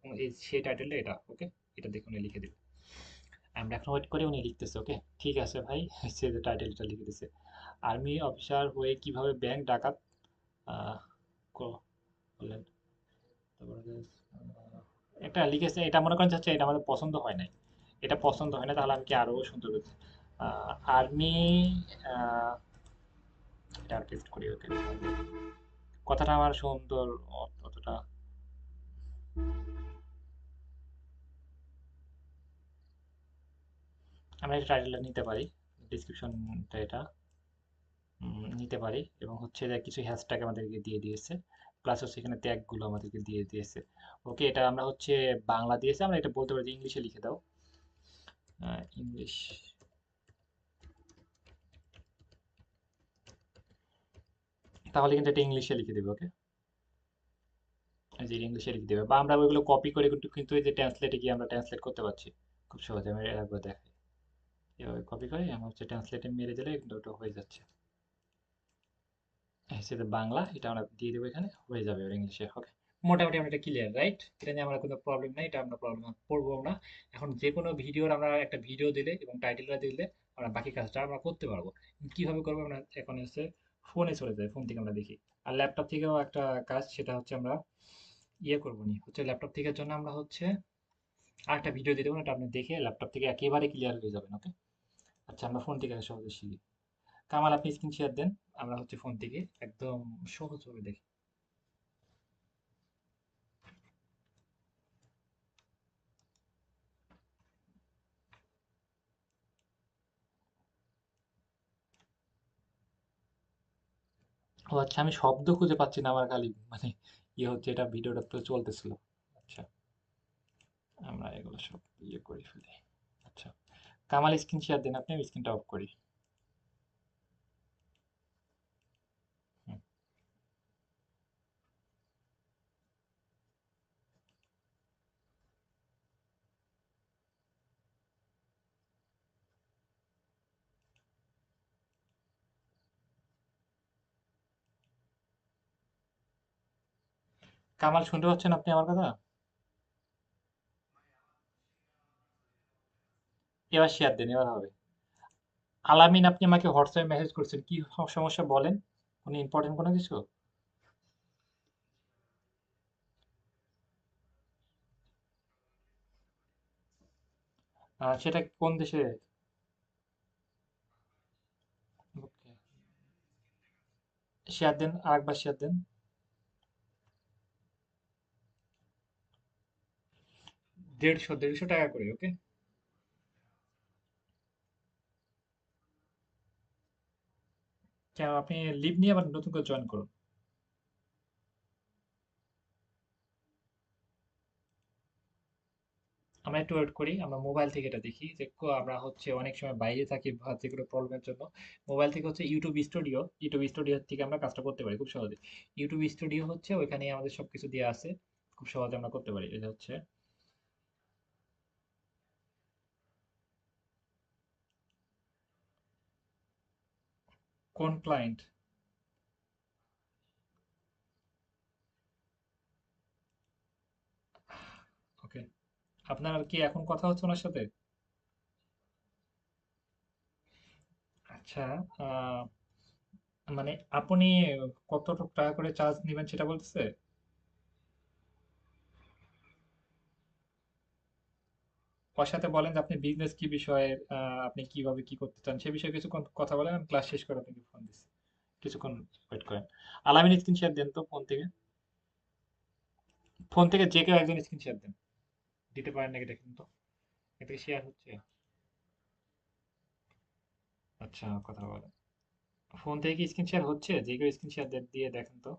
এবং এই সেই টাইটেলটা এটা, ওকে। এটা দেখুন লিখে দিবে। আমরা এখন ওয়েট করে, উনি লিখতেছে, ওকে। ঠিক আছে ভাই, সে যে টাইটেলটা লিখে দিছে, আর্মি অফিসার হয়ে কিভাবে ব্যাংক ডাকাত আহ, বললেন। তারপরে এটা লিখেছে, এটা মনে করেন যে হচ্ছে এটা আমাদের পছন্দ হয় নাই, এটা পছন্দ হয় না, তাহলে আমি কি আরো সুন্দর করছি। আর্মি, এটা আর পেস্ট করি, ওকে। কথাটা আমার সুন্দর, অতটা। আমরা এই টাইটেলটা নিতে পারি, ডিসক্রিপশনটা এটা নিতে পারি, এবং হচ্ছে যে কিছু হ্যাশট্যাগ আমাদেরকে দিয়ে দিয়েছে, প্লাস হচ্ছে এখানে ট্যাগগুলো আমাদেরকে দিয়ে দিয়েছে, ওকে। এটা আমরা হচ্ছে বাংলা দিয়েছে, আমরা এটা বলতে পারি যে ইংলিশে লিখে দাও, ইংলিশ, তাহলে কিন্তু এটা ইংলিশে লিখে দেবে, ওকে। যে ইংলিশে লিখে দেবে, বা আমরা ওইগুলো কপি করে কিন্তু কিন্তু এই যে ট্রান্সলেটে গিয়ে আমরা ট্রান্সলেট করতে পারছি খুব সহজে। আমি একবার দেখাই, এভাবে কপি করে আমরা হচ্ছে ট্রান্সলেটে মেরে দিলে কিন্তু ওটা হয়ে যাচ্ছে। সেটা বাংলা, এটা আমরা দিয়ে দেবো, এখানে হয়ে যাবে ওর ইংলিশে, ওকে। মোটামুটি আমরা এটা ক্লিয়ার, রাইট? এটা নিয়ে আমরা কোনো প্রবলেম নাই, এটা আমরা প্রবলেম পড়বো না। এখন যে কোনো ভিডিওর আমরা একটা ভিডিও দিলে এবং টাইটেলটা দিলে আমরা বাকি কাজটা আমরা করতে পারবো। কিভাবে করবো? আমরা এখন হচ্ছে ফোনে চলে যাই, ফোন থেকে আমরা দেখি। আর ল্যাপটপ থেকেও একটা কাজ, সেটা হচ্ছে আমরা ইয়ে করবো নি, হচ্ছে ল্যাপটপ থেকের জন্য আমরা হচ্ছে আরেকটা ভিডিও দিয়ে দেবো, এটা আপনি দেখে ল্যাপটপ থেকে একেবারে ক্লিয়ার হয়ে যাবেন, ওকে। আচ্ছা, আমরা ফোন থেকে আগে সহজে শিখি। কামাল, আপনি স্ক্রিন শেয়ার দেন, আমরা হচ্ছে ফোন থেকে একদম সহজভাবে দেখি। ও আচ্ছা, আমি শব্দ খুঁজে পাচ্ছি না, আমার খালি মানে ইয়ে হচ্ছে, এটা ভিডিওটা তো চলতেছিল। আচ্ছা, আমরা এগুলো সব ইয়ে করে ফেলি। আচ্ছা, কামাল স্ক্রিন শেয়ার দেন আপনি, আমি স্ক্রিনটা অফ করি। হুম। কামাল, শুনতে পাচ্ছেন আপনি আমার কথা? এবার শেয়ার দেন, এবার হবে। আলামিন, আপনি আমাকে হোয়াটসঅ্যাপে মেসেজ করছেন, কি সমস্যা বলেন? কোনো ইম্পর্টেন্ট কোনো কিছু? সেটা কোন দেশে? ওকে, শেয়ার দেন, আরেকবার শেয়ার দেন। 150 টাকা করে, ওকে। কেন, আপনি লিভ নিয়ে আবার নতুন করে জয়েন করুন। আমরা একটু ওয়েট করি, আমরা মোবাইল থেকে এটা দেখি যে আমরা হচ্ছে অনেক সময় বাইরে থাকি বা যে কোনো প্রবলেমের জন্য মোবাইল থেকে হচ্ছে ইউটিউব স্টুডিও থেকে আমরা কাজটা করতে পারি খুব সহজে। ইউটিউব স্টুডিও হচ্ছে ওইখানে আমাদের সবকিছু দেওয়া আছে, খুব সহজে আমরা করতে পারি। এটা হচ্ছে কোন ক্লায়েন্ট? ওকে, আপনার আর কি এখন কথা হচ্ছে ওনার সাথে? আচ্ছা, আহ, মানে আপনি কত টাকা করে চার্জ নেবেন সেটা বলতেছে? ওর সাথে বলেন যে আপনি বিজনেস কি বিষয়ে, আপনি কিভাবে কি করতে চান সে বিষয়ে কিছুক্ষণ কথা বলেন, আমি ক্লাস শেষ করে আপনাকে ফোন দিচ্ছি। কিছুক্ষণ ওয়েট করেন। আলামিন, স্ক্রিন শেয়ার দেন তো ফোন থেকে। ফোন থেকে যে কেউ একজন স্ক্রিন শেয়ার দেন। দিতে পারেন নাকি দেখেন তো, এতে শেয়ার হচ্ছে? আচ্ছা, কথা বলেন। ফোন থেকে কি স্ক্রিন শেয়ার হচ্ছে? যে কেউ স্ক্রিন শেয়ার দিয়ে দেখেন তো।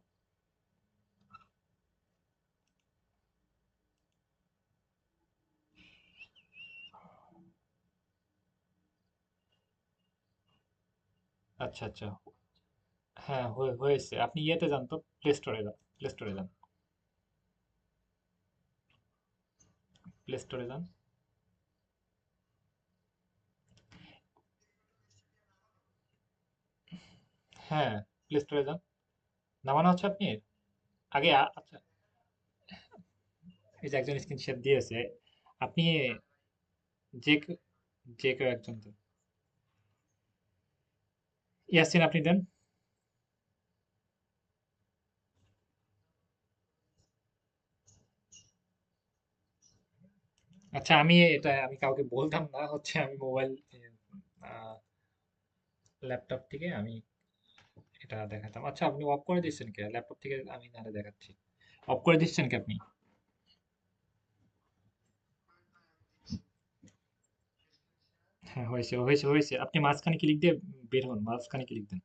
আচ্ছা আচ্ছা। হ্যাঁ, হয়েছে। আপনি ইয়েতে যান তো, প্লে স্টোরে যান। প্লে স্টোরে যান। প্লে স্টোরে যান। হ্যাঁ, প্লে স্টোরে যান। নামানো হচ্ছে আপনি? আগে আচ্ছা, এই যে একজন স্ক্রিন শেয়ার দিয়েছে। আপনি যে কেউ- যে কেউ একজন দেন। ইয়াসিন, আপনি দেন। আচ্ছা, আমি কাউকে বলতাম না, হচ্ছে আমি মোবাইল ল্যাপটপ থেকে আমি এটা দেখাতাম। আচ্ছা, আপনি অফ করে দিচ্ছেন কে ল্যাপটপ থেকে? আমি নাহলে দেখাচ্ছি। অফ করে দিচ্ছেন কি আপনি? হ্যাঁ, হয়েছে হয়েছে হয়েছে। আপনি মাঝখানে ক্লিক দিয়ে বের হন, মাঝখানে ক্লিক দেন।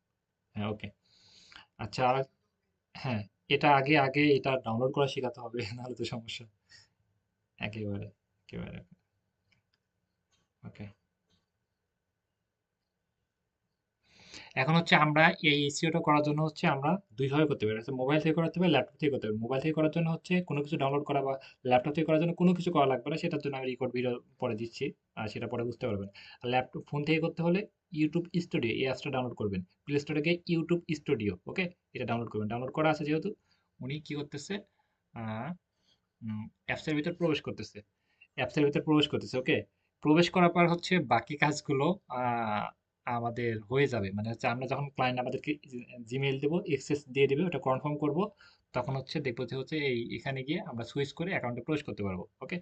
হ্যাঁ, ওকে। আচ্ছা, আর হ্যাঁ, এটা আগে আগে এটা ডাউনলোড করা শেখাতে হবে নাহলে তো সমস্যা। একেবারে একেবারে। ওকে। এখন হচ্ছে আমরা এই এসইওটা করার জন্য হচ্ছে আমরা দুইভাবে করতে পারি, হচ্ছে মোবাইল থেকে করতে পারি, ল্যাপটপ থেকে করতে পারি। মোবাইল থেকে করার জন্য হচ্ছে কোনো কিছু ডাউনলোড করা, বা ল্যাপটপ থেকে করার জন্য কোনো কিছু করা লাগবে না, সেটার জন্য আমি রেকর্ড ভিডিও পরে দিচ্ছি, আর সেটা পরে বুঝতে পারবেন। আর ল্যাপটপ ফোন থেকে করতে হলে ইউটিউব স্টুডিও এই অ্যাপসটা ডাউনলোড করবেন। প্লে স্টোরে গিয়ে ইউটিউব স্টুডিও, ওকে, এটা ডাউনলোড করবেন। ডাউনলোড করা আছে যেহেতু, উনি কি করতেছে, অ্যাপসের ভিতর প্রবেশ করতেছে। অ্যাপসের ভিতর প্রবেশ করতেছে, ওকে। প্রবেশ করার পর হচ্ছে বাকি কাজগুলো আহ, আমাদের হয়ে যাবে। মানে হচ্ছে আমরা যখন ক্লায়েন্ট আমাদেরকে জিমেইল দেবো, এক্সেস দিয়ে দিবে, ওটা কনফার্ম করব, তখন হচ্ছে দেখবো যে হচ্ছে এখানে গিয়ে আমরা সুইচ করে অ্যাকাউন্টে প্রবেশ করতে পারবো, ওকে।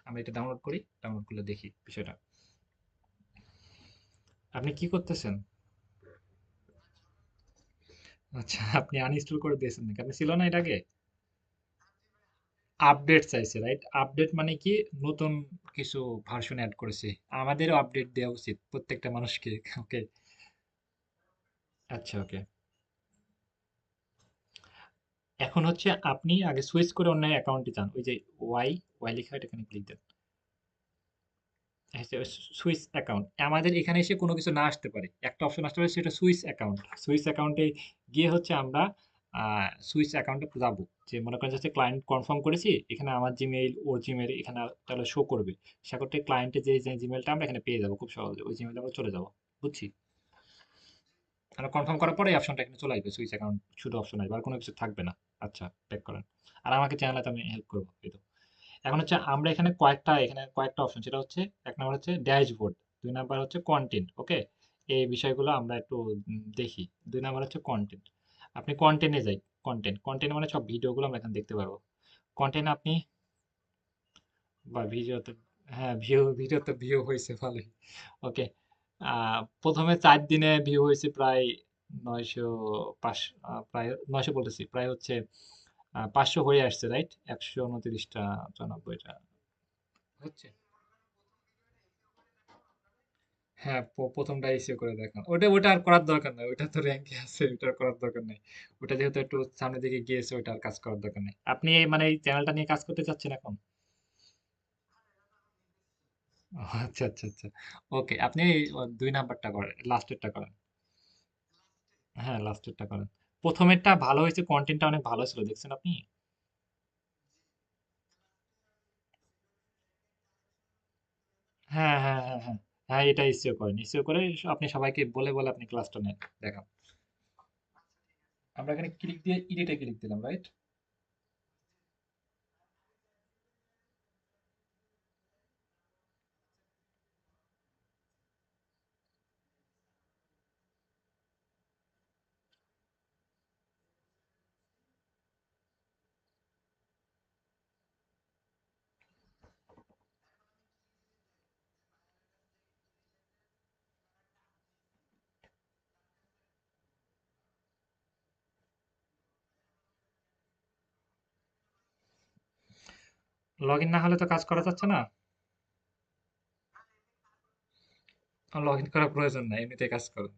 আমরা এটা ডাউনলোড করি, ডাউনলোড করলে দেখি বিষয়টা। আপনি কি করতেছেন? আচ্ছা, আপনি আনইনস্টল করে দিয়েছেন নাকি? আপনি ছিল না এটা আগে? আপডেট চাইছে, রাইট? আপডেট মানে কি, নতুন কিছু ভার্সন অ্যাড করেছে। আমাদেরও আপডেট দেওয়া উচিত প্রত্যেকটা মানুষকে, ওকে। আচ্ছা, ওকে। এখন হচ্ছে আপনি আগে সুইচ করে অন্য অ্যাকাউন্টে যান। ওই যে ওয়াই ওয়াই লেখা, এটা এখানে ক্লিক দেন। সুইচ অ্যাকাউন্ট, আমাদের এখানে এসে কোনো কিছু না আসতে পারে, একটা অপশন আসতে পারে, সেটা সুইচ অ্যাকাউন্ট। সুইচ অ্যাকাউন্টে গিয়ে হচ্ছে আমরা সুইচ অ্যাকাউন্টে যাবো। যে মনে করেন যাচ্ছে ক্লায়েন্ট কনফার্ম করেছি, এখানে আমার জিমেইল, ওর জিমেইল এখানে তাহলে শো করবে। সেক্ষেত্রে ক্লায়েন্টের যে জিমেইলটা আমরা এখানে পেয়ে যাবো খুব সহজে, ওই জিমেইলে আমরা চলে যাবো। বুঝছি। আমরা কনফার্ম করার পরে এই অপশনটা এখানে চলে আসবে, সুইচ অ্যাকাউন্ট শুধু অপশন আসবে, আর কোনো কিছু থাকবে না। আচ্ছা, ব্যাক করেন। আর আমাকে চ্যানেলে আমি হেল্প করবো, এই তো। এখন হচ্ছে আমরা এখানে কয়েকটা অপশন, সেটা হচ্ছে এক নাম্বার হচ্ছে ড্যাশবোর্ড, দুই নাম্বার হচ্ছে কন্টেন্ট, ওকে। এই বিষয়গুলো আমরা একটু দেখি। দুই নাম্বার হচ্ছে কন্টেন্ট। আপনি কন্টেন্টে যাই। কন্টেন্ট মানে সব ভিডিওগুলো আমরা এখানে দেখতে পারবো। কন্টেন্ট আপনি, বা ভিডিওতে, হ্যাঁ, ভিডিওতে ভিউ হয়েছে ভালোই, ওকে। প্রথমে 4 দিনে ভিউ হয়েছে প্রায় 900, 500, প্রায় 900 বলতেছি, প্রায় হচ্ছে 500 হয়ে আসছে, রাইট? 129টা, 94টা হচ্ছে। হ্যাঁ, প্রথমটা এসিও করে দেখান, ওটা আর করার দরকার নাই, ওটা তো র্যাঙ্কে আছে, ওটা আর করার দরকার নেই। ওটা যেহেতু একটু সামনের দিকে গিয়েছে, ওটা আর কাজ করার দরকার নেই। আপনি মানে এই চ্যানেলটা নিয়ে কাজ করতে চাচ্ছেন এখন? ও, আচ্ছা আচ্ছা আচ্ছা। ওকে, আপনি 2 নাম্বারটা করেন, লাস্টেরটা করেন। হ্যাঁ, লাস্টেরটা করেন। প্রথমেরটা ভালো হয়েছে, কন্টেন্টটা অনেক ভালো ছিল, দেখছেন আপনি? হ্যাঁ হ্যাঁ হ্যাঁ হ্যাঁ। হ্যাঁ, এটা ইসিও করেন, ইসিও করে আপনি সবাইকে বলে বলে আপনি ক্লাসটা নেন, দেখান। আমরা এখানে ক্লিক দিয়ে এডিটে ক্লিক দিলাম, রাইট? লগ ইন না হলে তো কাজ করা যাচ্ছে না। লগ ইন করার প্রয়োজন নাই, এমনিতে কাজ করো।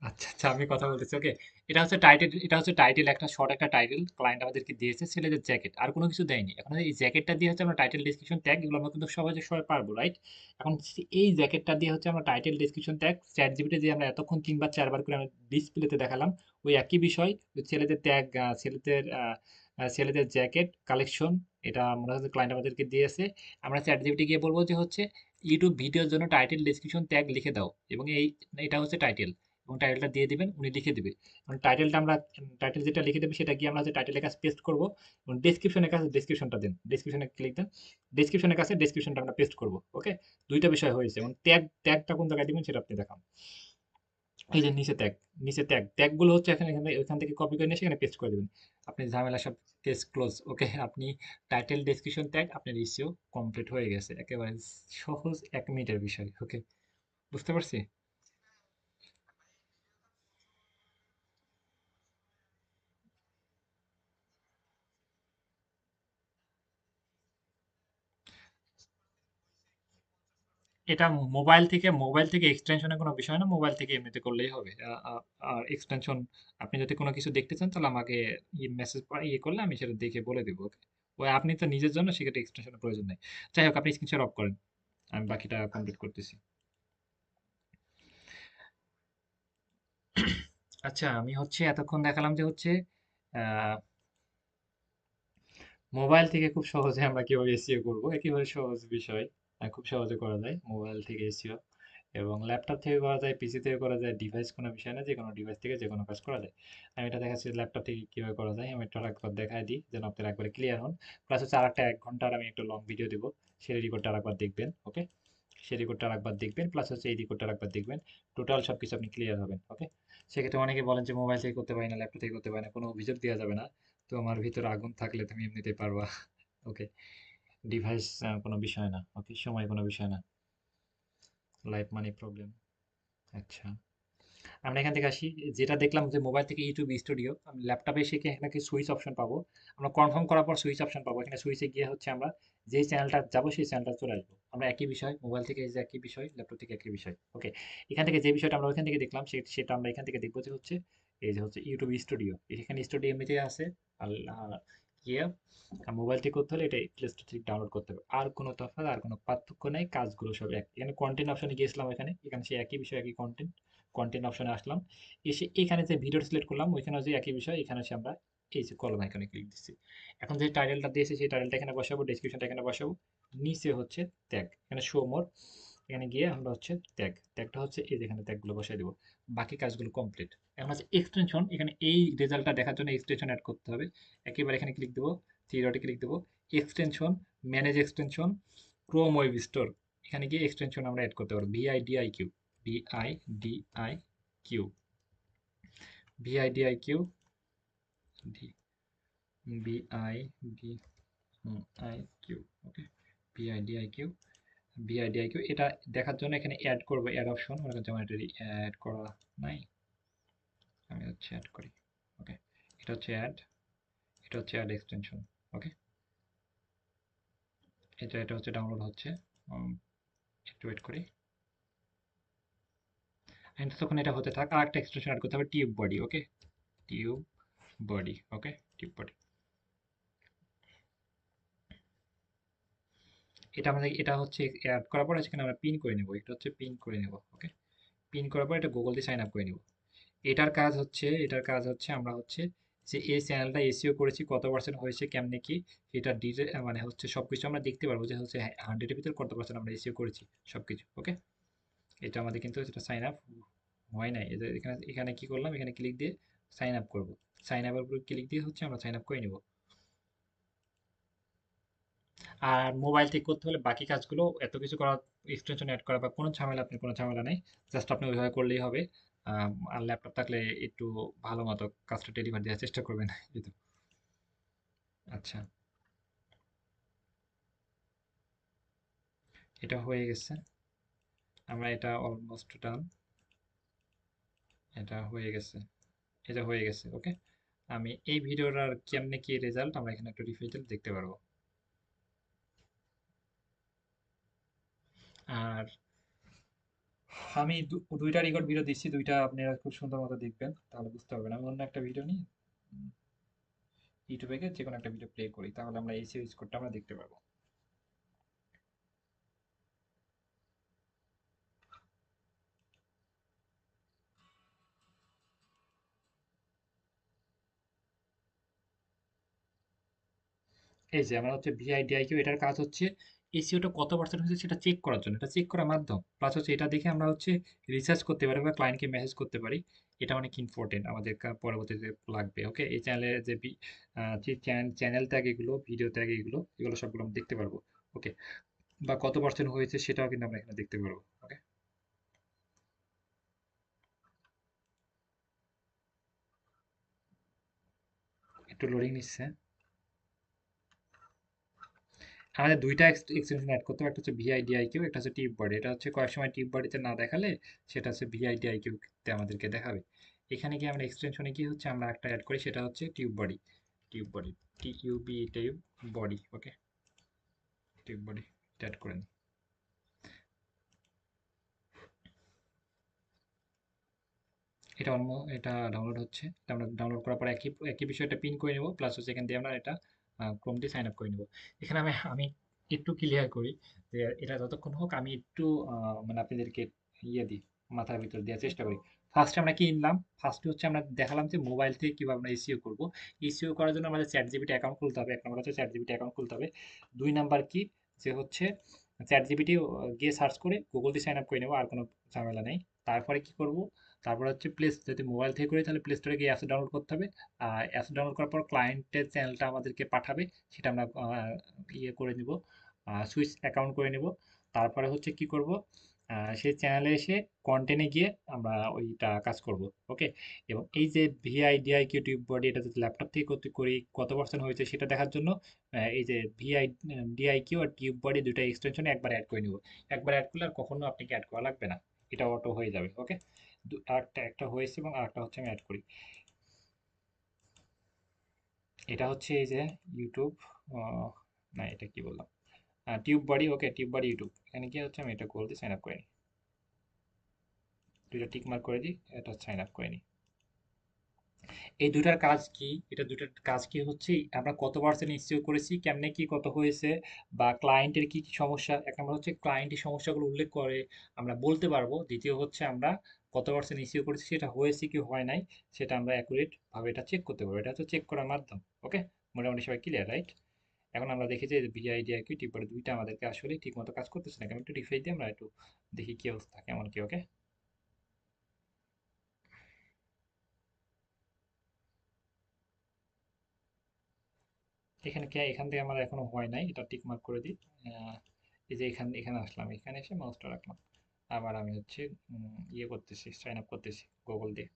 আচ্ছা আচ্ছা, আমি কথা বলতেছি, ওকে। এটা হচ্ছে টাইটেল, একটা শর্ট একটা টাইটেল ক্লায়েন্ট আমাদেরকে দিয়েছে, ছেলেদের জ্যাকেট, আর কোনো কিছু দেয়নি। এখন এই জ্যাকেটটা দিয়ে হচ্ছে আমরা টাইটেল ডেসক্রিপশন ট্যাগ এগুলো আমরা কিন্তু সহজে সবাই পারবো, রাইট? এখন এই জ্যাকেটটা দিয়ে হচ্ছে আমরা title description tag chat GPT দিয়ে আমরা এতক্ষণ 3 বার 4 বার করে আমরা ডিসপ্লেতে দেখালাম, ওই একই বিষয়। ওই ছেলেদের ট্যাগ, ছেলেদের জ্যাকেট কালেকশন, এটা মনে হচ্ছে ক্লায়েন্ট আমাদেরকে দিয়েছে। আমরা চ্যাট জিপিটি গিয়ে বলবো যে হচ্ছে ইউটিউব ভিডিওর জন্য টাইটেল ডেসক্রিপশন ট্যাগ লিখে দাও, এবং এটা হচ্ছে টাইটেল, এবং টাইটেলটা দিয়ে দিবেন, উনি লিখে দিবে। এবং টাইটেল যেটা লিখে দেবে সেটা গিয়ে আমরা হচ্ছে টাইটেলের কাছে পেস্ট করবো, এবং ডেসক্রিপশনের কাছে ডেসক্রিপশনটা দেন, ডেসক্রিপশনে ক্লিক দেন, ডেসক্রিপশনের কাছে ডেসক্রিপশনটা আমরা পেস্ট করবো, ওকে। দুইটা বিষয় হয়েছে। এবং ট্যাগটা কোন জায়গায় দিবেন সেটা আপনি দেখান। এই যে নিচে ট্যাগ, নিচে ট্যাগগুলো হচ্ছে এখান থেকে কপি করে নিয়ে সেখানে পেস্ট করে দিবেন। আপনি ঝামেলা সব কেস ক্লোজ, ওকে। আপনি টাইটেল ডেসক্রিপশন ট্যাগ আপনার ইসিও কমপ্লিট হয়ে গেছে, একেবারে সহজ 1 মিনিটের বিষয়, ওকে। বুঝতে পারছি। এটা মোবাইল থেকে এক্সটেনশনের কোনো বিষয় না, মোবাইল থেকে এমনিতে করলেই হবে। আর এক্সটেনশন আপনি যদি কোনো কিছু দেখতে চান তাহলে আমাকে মেসেজ ইয়ে করলে আমি সেটা দেখে বলে দেবো, ওকে। ওই আপনি তো নিজের জন্য সেক্ষেত্রে এক্সটেনশনের প্রয়োজন নেই। যাই হোক, আপনি স্ক্রিন শেয়ার অফ করেন, আমি বাকিটা কমপ্লিট করতেছি। আচ্ছা, আমি হচ্ছে এতক্ষণ দেখালাম যে হচ্ছে মোবাইল থেকে খুব সহজে আমরা কিভাবে এসইও করব, একেবারে সহজ বিষয়। খুব সহজে করা যায় মোবাইল থেকে এসইও, এবং ল্যাপটপ থেকে করা যায়, পিসি থেকে করা যায়, ডিভাইস কোনো বিষয় না, যে কোনো ডিভাইস থেকে যে কোনো কাজ করা যায়। আমি এটা দেখাচ্ছি ল্যাপটপ থেকে কিভাবে করা যায়, আমি একটা একবার দেখাই দিই যেন আপনারা একবারে ক্লিয়ার হন। প্লাস হচ্ছে আরেকটা 1 ঘন্টার আমি একটা লং ভিডিও দিব, সেই রেকর্ডটা আরেকবার দেখবেন, ওকে। সেই রেকর্ডটা আরেকবার দেখবেন, প্লাস হচ্ছে এই রেকর্ডটা আরেকবার দেখবেন। টোটাল সবকিছু আপনি ক্লিয়ার হবেন, ওকে। সেক্ষেত্রে অনেকে বলেন যে মোবাইল থেকে করতে পারি না, ল্যাপটপ থেকে করতে পারি না, কোনো অভিযোগ দেওয়া যাবে না। তোমার ভিতরে আগুন থাকলে তুমি এমনিতেই পারবা, ওকে। ডিভাইস কোনো বিষয় না, ওকে, সময় কোনো বিষয় না, লাইফ মানি প্রবলেম। আচ্ছা, আমরা এখান থেকে আসি। যেটা দেখলাম যে মোবাইল থেকে ইউটিউব স্টুডিও, আমি ল্যাপটপে এসে এখানে সুইচ অপশন পাবো। আমরা কনফার্ম করার পর সুইচ অপশন পাবো, এখানে সুইচে গিয়ে হচ্ছে আমরা যেই চ্যানেলটা যাবো সেই চ্যানেলটা চলে আসবো। আমরা একই বিষয়, মোবাইল থেকে এই যে একই বিষয়, ল্যাপটপ থেকে একই বিষয়, ওকে। এখান থেকে যে বিষয়টা আমরা ওইখান থেকে দেখলাম সেটা আমরা এখান থেকে দেখবো যে হচ্ছে এই যে হচ্ছে ইউটিউব স্টুডিও, এখানে স্টুডিও এমনিতে আছে। আর ইয়ে মোবাইল থেকে করতে হলে এটা প্লে স্টোর থেকে ডাউনলোড করতে হবে, আর কোনো তফাৎ আর কোনো পার্থক্য নেই, কাজগুলো সব এক। এখানে কন্টেন্ট অপশনে গিয়েছিলাম, এখানে এখানে সেই একই বিষয়, একই কন্টেন্ট, কন্টেন্ট অপশনে আসলাম। এসে এখানে যে ভিডিও সিলেক্ট করলাম, ওইখানে যে একই বিষয়, এখানে এসে আমরা এই যে কলম আইকনে ক্লিক দিচ্ছি। এখন যে টাইটেলটা দিয়েছে সেই টাইটেলটা এখানে বসাবো, ডেসক্রিপশনটা এখানে বসাবো। নিচে হচ্ছে ট্যাগ, এখানে শো মোর, এখানে গিয়ে আমরা হচ্ছে ট্যাগটা হচ্ছে এই যেখানে ট্যাগগুলো বসাই দেবো। বাকি কাজগুলো কমপ্লিট। এখন হচ্ছে এক্সটেনশন, এখানে এই রেজাল্টটা দেখার জন্য এক্সটেনশন অ্যাড করতে হবে। একেবারে এখানে ক্লিক দেবো, থ্রি ডটে ক্লিক দেবো, extension, manage extension, Chrome web store. এখানে গিয়ে এক্সটেনশন আমরা অ্যাড করতে পারবো, ভিআইডিআইকিউ, ভিআইডিআইকিউ, ভিআইডিআইকিউ, ভিআইডিআইকিউ, ওকে। ভিআইডিআইকিউ, ভিআইডিআইকিউ, এটা দেখার জন্য এখানে অ্যাড করবো, অ্যাড অপশন, মনে করছি আমার এটা অ্যাড করা নাই, আমি হচ্ছে অ্যাড করি, ওকে। এটা হচ্ছে অ্যাড, এটা হচ্ছে অ্যাড এক্সটেনশন, ওকে। এটা হচ্ছে ডাউনলোড হচ্ছে, উম, একটু ওয়েট করি। এন্ড তখন এটা হতে থাক, আর একটা এক্সটেনশন অ্যাড করতে হবে, tube body, okay. TubeBuddy, okay, TubeBuddy. এটা হচ্ছে অ্যাড করার পর সেখানে আমরা পিন করে নেব, এটা হচ্ছে পিন করে নেব, ওকে। পিন করার পর এটা গুগল দিয়ে সাইন আপ করে নেব। এটার কাজ হচ্ছে আমরা হচ্ছে যে এই চ্যানেলটা এসইও করেছি, কত পার্সেন্ট হয়েছে, কেমনে কি, এটা মানে হচ্ছে সবকিছু আমরা দেখতে পারবো যে হচ্ছে 100-এর ভিতর কত পার্সেন্ট আমরা এসইও করেছি, সবকিছু, ওকে। এটা আমাদের কিন্তু এটা সাইন আপ হয় নাই, এখানে এখানে কি করলাম, এখানে ক্লিক দিয়ে সাইন আপ করবো। সাইন আপের উপর ক্লিক দিয়ে হচ্ছে আমরা সাইন আপ করে নিব। আর মোবাইল থেকে করতে হলে বাকি কাজগুলো এত কিছু করা, এক্সটেনশন অ্যাড করা বা কোনো ঝামেলা, আপনি কোনো ঝামেলা নেই, জাস্ট আপনি ওইভাবে করলেই হবে। আর ল্যাপটপ থাকলে একটু ভালো মতো কাজটা ডেলিভার দেওয়ার চেষ্টা করবেন এই তো। আচ্ছা, এটা হয়ে গেছে। আমরা এটা অলমোস্ট ডান। এটা হয়ে গেছে। এটা হয়ে গেছে, ওকে। আমি এই ভিডিওর আর কেমনে কি রেজাল্ট আমরা এখানে একটু রিফ্রেশ দিলে দেখতে পারবো। আর আমি দুইটা রেকর্ড ভিডিও দিচ্ছি, দুইটা আপনারা খুব সুন্দর মতো দেখবেন, তাহলে বুঝতে পারবেন। আমি অন্য একটা ভিডিও নিই, ইউটিউবে গিয়ে যে কোনো একটা ভিডিও প্লে করি, তাহলে আমরা এই সিরিজ কোডটা আমরা দেখতে পারবো। এই যে আমার হচ্ছে ভিআইডিআইকিউ, এটার কাজ হচ্ছে এসইওটা কত পার্সেন্ট হয়েছে সেটা চেক করার জন্য, এটা চেক করার মাধ্যম। প্লাস হচ্ছে এটা দেখে আমরা হচ্ছে রিসার্চ করতে পারি বা ক্লায়েন্টকে মেসেজ করতে পারি। এটা অনেক ইম্পর্টেন্ট আমাদের পরবর্তীতে লাগবে, ওকে। এই চ্যানেলে যে যে চ্যানেল ট্যাগ এগুলো, ভিডিও ট্যাগ এগুলো, এগুলো সবগুলো আমরা দেখতে পারবো, ওকে। বা কত পার্সেন্ট হয়েছে সেটাও কিন্তু আমরা এখানে দেখতে পারবো, ওকে। একটু লোডিং নিচ্ছে। আমাদের দুইটা এক্সটেনশন অ্যাড করতে হবে, একটা হচ্ছে ভিআইডিআইকিউ, একটা হচ্ছে টিপ বডি। এটা হচ্ছে কয়েক সময় টিপ বডিতে না দেখালে সেটা হচ্ছে ভিআইডিআইকিউ তে আমাদেরকে দেখাবে। এখানে গিয়ে আমরা এক্সটেনশনে কি হচ্ছে আমরা একটা অ্যাড করি, সেটা হচ্ছে TubeBuddy. TubeBuddy, T U B, TubeBuddy, okay. TubeBuddy এটা অ্যাড করে নিই। এটা ডাউনলোড হচ্ছে। এটা আমরা ডাউনলোড করার পর একই একই বিষয়টা পিন করে নেব, প্লাস হচ্ছে এখান দিয়ে আমরা এটা ক্রোম দিয়ে সাইন আপ করে নেব। এখানে আমি আমি একটু ক্লিয়ার করি যে এটা যতক্ষণ হোক আমি একটু মানে আপনাদেরকে ইয়ে দিই, মাথার ভিতর দেওয়ার চেষ্টা করি। ফার্স্টে আমরা কি নিলাম, ফার্স্টে হচ্ছে আমরা দেখালাম যে মোবাইল থেকে কিভাবে আমরা এসইও করব। এসইও করার জন্য আমাদের চ্যাট জিপিটি অ্যাকাউন্ট খুলতে হবে। এক নম্বর হচ্ছে চ্যাট জিপিটি অ্যাকাউন্ট খুলতে হবে। দুই নাম্বার কি, যে হচ্ছে চ্যাট জিপিটি গিয়ে সার্চ করে গুগল দিয়ে সাইন আপ করে নেবো, আর কোনো ঝামেলা নেই। তারপরে কি করব, তারপর হচ্ছে যদি মোবাইল থেকে করি তাহলে প্লে স্টোরে গিয়ে অ্যাপস ডাউনলোড করতে হবে। অ্যাপস ডাউনলোড করার পর ক্লায়েন্টের চ্যানেলটা আমাদেরকে পাঠাবে, সেটা আমরা ইয়ে করে নিব, সুইচ অ্যাকাউন্ট করে নিব। তারপরে হচ্ছে কি করব, সেই চ্যানেলে এসে কন্টেন্টে গিয়ে আমরা ওইটা কাজ করব, ওকে। এবং এই যে ভিআইডিআই কিউটিউব বডি, এটা যদি ল্যাপটপ থেকে করতে করি কত পার্সেন্ট হয়েছে সেটা দেখার জন্য এই যে ডিআইকিউ আর টিউব বডি দুটো এক্সটেনশনে একবার অ্যাড করে নিব। একবার অ্যাড করলে আর কখনো আপনাকে অ্যাড করা লাগবে না, এটা অটো হয়ে যাবে, ওকে। আরেকটা একটা হয়েছে এবং আরেকটা হচ্ছে আমি অ্যাড করি। এটা হচ্ছে এই যে ইউটিউব, না এটা কি বললাম, tube body, okay. Tube body YouTube, এখানে কি হচ্ছে আমি এটা করে দিই, সাইন আপ করে নিই। দুইটা টিক মার্ক করে দিই, এটা সাইন আপ করে নিই। এই দুটার কাজ কি, এটা দুটার কাজ কি হচ্ছে আমরা কত পার্সেন্ট এসইও করেছি, কেমনে কি কত হয়েছে, বা ক্লায়েন্টের কি কি সমস্যা। এক নম্বর হচ্ছে ক্লায়েন্টের সমস্যাগুলো উল্লেখ করে আমরা বলতে পারবো। দ্বিতীয় হচ্ছে আমরা কত পার্সেন্ট এসইও করেছি, সেটা হয়েছে কি হয় নাই সেটা আমরা অ্যাকুরেট ভাবে এটা চেক করতে পারবো। এটা হচ্ছে চেক করার মাধ্যম, ওকে। মোটামুটি সবাই ক্লিয়ার, রাইট? এখন আমরা দেখি যে ভিআইডিআই কি টিপরে দুইটা আমাদেরকে আসলে ঠিক মতো কাজ করতেছে না, কেমন একটু রিফ্রেশ দিয়ে আমরা একটু দেখি কি অবস্থা কেমন কি, ওকে। এখান থেকে আমার এখনো হয় নাই, এটা টিক মার্ক করে দিই। আহ, এই যে এখানে এখানে আসলাম, এখানে এসে মাউসটা রাখলাম। আবার আমি হচ্ছে ইয়ে করতেছি, সাইন আপ করতেছি গুগল দিয়ে।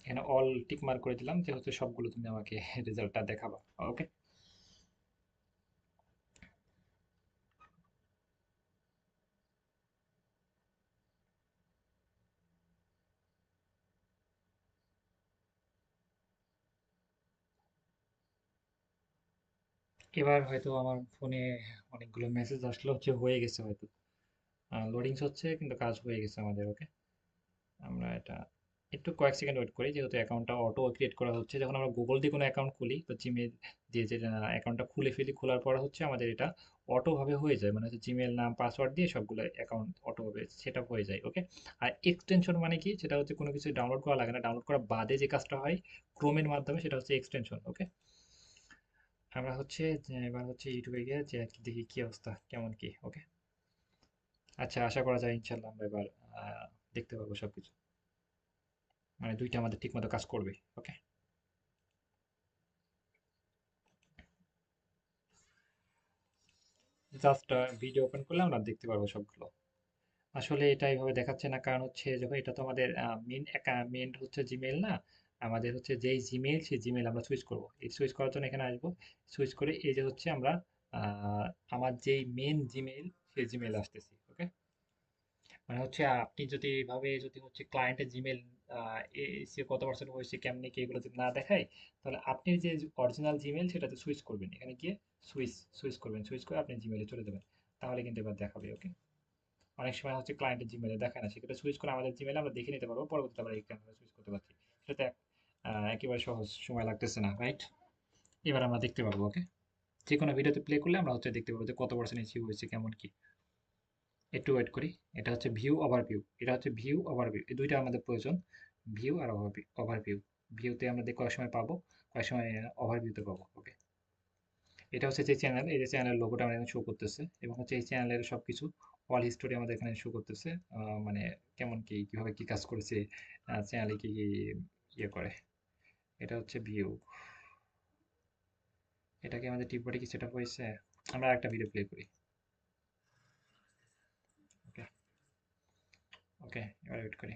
এখানে অল টিক মার্ক করে দিলাম যে হচ্ছে সবগুলো তুমি আমাকে রেজাল্টটা দেখাবা, ওকে। এবার হয়তো আমার ফোনে অনেকগুলো মেসেজ আসলো, হচ্ছে হয়ে গেছে হয়তো। লোডিংস হচ্ছে কিন্তু কাজ হয়ে গেছে আমাদের, ওকে। আমরা এটা একটু কয়েক সেকেন্ড ওয়েট করি, যেহেতু অ্যাকাউন্টটা অটো ক্রিয়েট করা হচ্ছে। যখন আমরা গুগল দিয়ে কোনো অ্যাকাউন্ট খুলি বা জিমেল দিয়ে যে অ্যাকাউন্টটা খুলে ফেলি, খোলার পর হচ্ছে আমাদের এটা অটোভাবে হয়ে যায়, মানে হচ্ছে জিমেল নাম পাসওয়ার্ড দিয়ে সবগুলো অ্যাকাউন্ট অটোভাবে সেট আপ হয়ে যায়, ওকে। আর এক্সটেনশন মানে কি, সেটা হচ্ছে কোনো কিছু ডাউনলোড করা লাগে না, ডাউনলোড করার বাদে যে কাজটা হয় ক্রোমের মাধ্যমে, সেটা হচ্ছে এক্সটেনশন, ওকে। আমরা হচ্ছে এবার হচ্ছে ইউটিউবে গিয়ে যে দেখি কি অবস্থা কেমন কি, ওকে। আচ্ছা, আশা করা যায় ইনশাল্লাহ আমরা এবার আহ, দেখতে পাবো সবকিছু, মানে দুইটা আমাদের ঠিক মতো কাজ করবে, ওকে। জাস্ট ভিডিও ওপেন করলে আমরা দেখতে পারবো সবগুলো। আসলে এটা এইভাবে দেখাচ্ছে না, কারণ হচ্ছে যখন এটা তো আমাদের মেন হচ্ছে জিমেইল না, আমাদের হচ্ছে যেই জিমেইল সেই জিমেইল আমরা সুইচ করব। এই সুইচ করার জন্য এখানে আসবো, সুইচ করে এই যে হচ্ছে আমরা আমার যেই মেন জিমেইল সেই জিমেইল আসতেছি। ওকে, মানে হচ্ছে আপনি যদি এইভাবে যদি হচ্ছে ক্লায়েন্টের জিমেল এসে কত পার্সেন্ট হয়েছে কেমনি কি এগুলো যদি না দেখায়, তাহলে আপনি যে অরিজিনাল জিমেল সেটাতে সুইচ করবেন, এখানে গিয়ে সুইচ সুইচ করবেন, সুইচ করে আপনি জিমেলে চলে যাবেন, তাহলে কিন্তু এবার দেখাবে। ওকে, অনেক সময় হচ্ছে ক্লায়েন্টের জিমেলে দেখায় না, সেক্ষেত্রে সুইচ করে আমাদের জিমেলে আমরা দেখে নিতে পারবো, পরবর্তীতে আমরা এখানে সুইচ করতে পারছি। সেটাতে একেবারে সহজ, সময় লাগতেছে না, রাইট? এবার আমরা দেখতে পারবো। ওকে, যে কোনো ভিডিওতে প্লে করলে আমরা হচ্ছে দেখতে পারবো যে কত পার্সেন্ট ইস্যু হয়েছে কেমন কি। একটু ওয়েট করি। এটা হচ্ছে ভিউ ওভারভিউ, এটা হচ্ছে ভিউ ওভারভিউ, এই দুইটা আমাদের প্রয়োজন, ভিউ আর ওভারভিউ। ভিউতে আমরা কয়েক সময় পাবো, কয়েক সময় ওভারভিউতে পাবো। ওকে, এটা হচ্ছে যে চ্যানেল, এই যে চ্যানেলের লোগোটা আমাদের এখানে শো করতেছে, এবং হচ্ছে এই চ্যানেলের সবকিছু অল হিস্টোরি আমাদের এখানে শো করতেছে। মানে কেমন কি কিভাবে কি কাজ করেছে, চ্যানেলে কি কি ইয়ে করে। এটা হচ্ছে ভিউ। এটা কি আমাদের টিপবডি কি সেট আপ হয়েছে? আমরা একটা ভিডিও প্লে করি। ওকে, ওকে, এবার ওয়েট করি।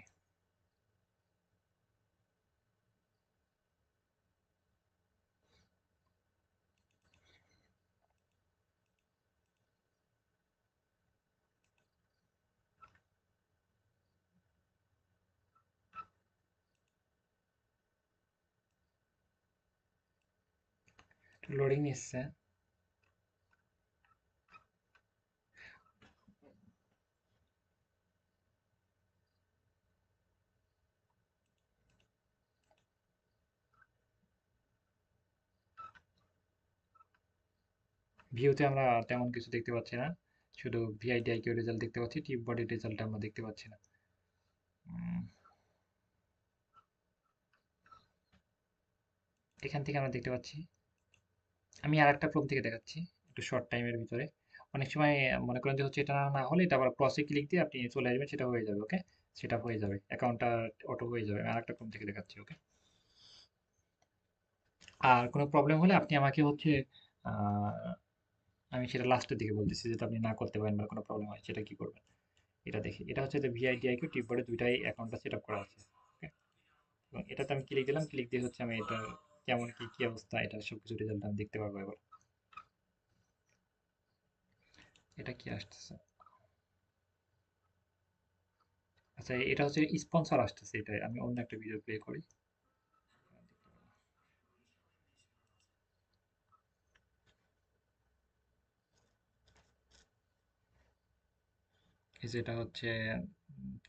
লোডিং নিচ্ছে। ভিউতে আমরা তেমন কিছু দেখতে পাচ্ছি না, শুধু ভিআইডিআইকিউ রেজাল্ট দেখতে পাচ্ছি, টিপ বডির রেজাল্ট আমরা দেখতে পাচ্ছি না। উম, এখান থেকে আমরা দেখতে পাচ্ছি। আমি আর একটা ক্রোম থেকে দেখাচ্ছি, একটু শর্ট টাইমের ভিতরে। অনেক সময় মনে করেন যে হচ্ছে এটা না হলে এটা আবার ক্রসে ক্লিক দিয়ে আপনি চলে আসবেন, সেটা হয়ে যাবে। ওকে, সেটা হয়ে যাবে, অ্যাকাউন্টটা অটো হয়ে যাবে। আমি আর একটা ক্রোম থেকে দেখাচ্ছি। ওকে, আর কোনো প্রবলেম হলে আপনি আমাকে হচ্ছে আহ, আমি সেটা লাস্টের দিকে বলতেছি, যেটা আপনি না করতে পারেন বা কোনো প্রবলেম হয় সেটা কি করবেন। এটা দেখি, এটা হচ্ছে যে ভিআইডিআইকিউ টিপ বডি দুইটাই অ্যাকাউন্টটা সেট আপ করা আছে। ওকে, এবং এটাতে আমি ক্লিক দিলাম, ক্লিক দিয়ে হচ্ছে আমি এটা কেমন কি কি অবস্থা, এটা সবকিছু রেজাল্ট আমি দেখতে পারবো এবার। এটা কি আসতেছে? আচ্ছা, এটা হচ্ছে স্পন্সর আসতেছে, এটা আমি অন্য একটা ভিডিও প্লে করি। এই যে এটা হচ্ছে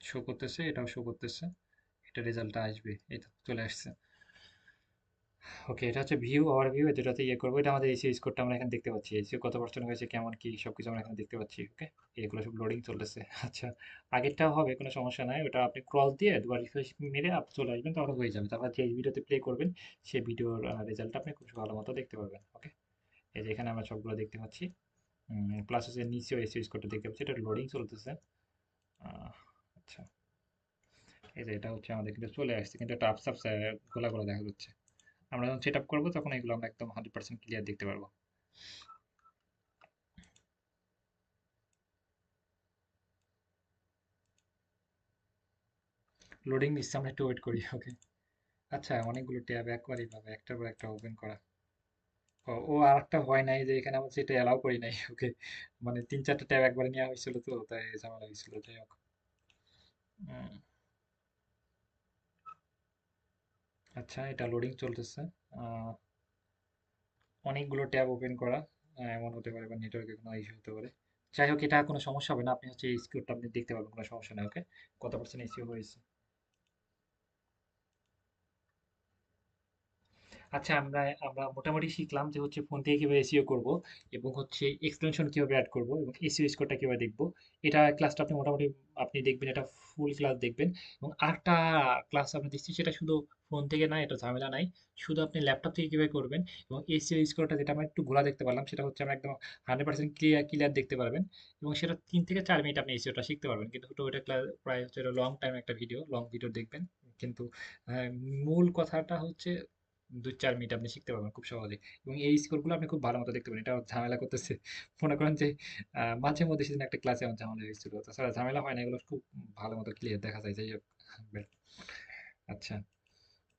শো করতেছে, এটাও শো করতেছে, এটা রেজাল্টটা আসবে, এটা চলে আসছে। ওকে, এটা হচ্ছে ভিউ ওভারভিউ, যেটাতে ইয়ে করবো, এটা আমাদের এসিও স্কোরটা আমরা এখানে দেখতে পাচ্ছি, এসিও কত পার্সেন্ট হয়েছে কেমন কি সবকিছু আমরা এখানে দেখতে পাচ্ছি। ওকে, এগুলো সব লোডিং চলতেছে। আচ্ছা, আগেরটাও হবে, কোনো সমস্যা নাই, ওটা আপনি ক্রস দিয়ে দুবার রিফ্রেশ মেরে আপনি চলে আসবেন, তাহলে হয়ে যাবে। তারপর যে ভিডিওতে প্লে করবেন সেই ভিডিওর রেজাল্টটা আপনি খুব ভালো মতো দেখতে পারবেন। ওকে, এই যে এখানে আমরা সবগুলো দেখতে পাচ্ছি, প্লাস হচ্ছে নিচেও এসিও স্কোরটা দেখতে পাচ্ছি, এটা লোডিং চলতেছে। আচ্ছা, এই যে এটা হচ্ছে আমাদের কিন্তু চলে আসছে, কিন্তু একটা আপস আপস গোলা গোলা দেখা যাচ্ছে। আমরা যখন সেট আপ করবো তখন এগুলো আমরা একদম 100% ক্লিয়ার দেখতে পারবো। লোডিং নিচ্ছে, আমরা একটু ওয়েট করি। ওকে, আচ্ছা, অনেকগুলো ট্যাব একবারই ভাবে একটার পর একটা ওপেন করা। ও ও আর একটা হয় নাই যে এখানে আমরা সেটা অ্যালাউ করি নাই। ওকে, মানে 3-4টা ট্যাব একবারে নেওয়া হয়েছিল, তো তাই ঝামেলা হয়েছিল, যাই হোক। উম, আচ্ছা, এটা লোডিং চলতেছে। আহ, অনেকগুলো ট্যাব ওপেন করা, এমন হতে পারে বা নেটওয়ার্কের কোনো ইস্যু হতে পারে। যাই হোক, এটা কোনো সমস্যা হবে না, আপনি হচ্ছে এই স্ক্রিপ্টটা আপনি দেখতে পারবেন, কোনো সমস্যা নেই। ওকে, কত পার্সেন্ট ইস্যু হয়েছে। আচ্ছা, আমরা আমরা মোটামুটি শিখলাম যে হচ্ছে ফোন থেকে কিভাবে এসইও করব, এবং হচ্ছে এক্সটেনশন কিভাবে অ্যাড করব, এবং এসইও স্কোরটা কিভাবে দেখব। এটা ক্লাসটা আপনি মোটামুটি আপনি দেখবেন, এটা ফুল ক্লাস দেখবেন। এবং আরেকটা ক্লাস আপনি দিচ্ছি, সেটা শুধু ফোন থেকে না, এটা ঝামেলা নাই, শুধু আপনি ল্যাপটপ থেকে কিভাবে করবেন। এবং এসইও স্কোরটা যেটা আমরা একটু ঘোলা দেখতে পারলাম, সেটা হচ্ছে আমরা একদম 100% ক্লিয়ার ক্লিয়ার দেখতে পারবেন। এবং সেটা 3 থেকে 4 মিনিট আপনি এসইওটা শিখতে পারবেন, কিন্তু ওটা ক্লাস প্রায় হচ্ছে লং টাইম একটা ভিডিও, লং ভিডিও দেখবেন। কিন্তু আহ, মূল কথাটা হচ্ছে 2-4 মিনিট আপনি শিখতে পারবেন খুব সহজে। এবং এই স্কোরগুলো আপনি খুব ভালো মতো দেখতে পারেন। এটা ঝামেলা করতেছে। মনে করেন যে মাঝে মধ্যে সেদিন একটা ক্লাসে আমার ঝামেলা হয়েছিল। তাছাড়া ঝামেলা হয় না, এগুলো খুব ভালো মতো ক্লিয়ার দেখা যায়। যাই হোক, বের। আচ্ছা,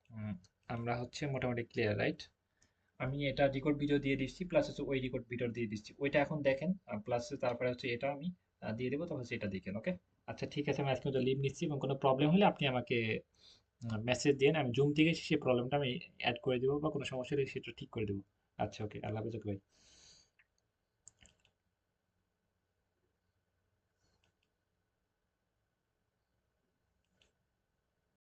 উম, আমরা হচ্ছে মোটামুটি ক্লিয়ার, রাইট? আমি এটা রেকর্ড ভিডিও দিয়ে দিচ্ছি, প্লাস হচ্ছে ওই রেকর্ড ভিডিও দিয়ে দিচ্ছি, ওইটা এখন দেখেন। প্লাস তারপরে হচ্ছে এটা আমি দিয়ে দেবো, তখন সেটা দেখেন, ওকে? আচ্ছা ঠিক আছে, আমি আজকে লিভ নিচ্ছি, এবং কোনো প্রবলেম হলে আপনি আমাকে মেসেজ দিন, আমি জুম থেকে সেই প্রবলেমটা আমি অ্যাড করে দেবো, বা কোনো সমস্যা হলে সেটা ঠিক করে দেবো। আচ্ছা, ওকে, আল্লাহ হাফেজ, ওকে ভাই।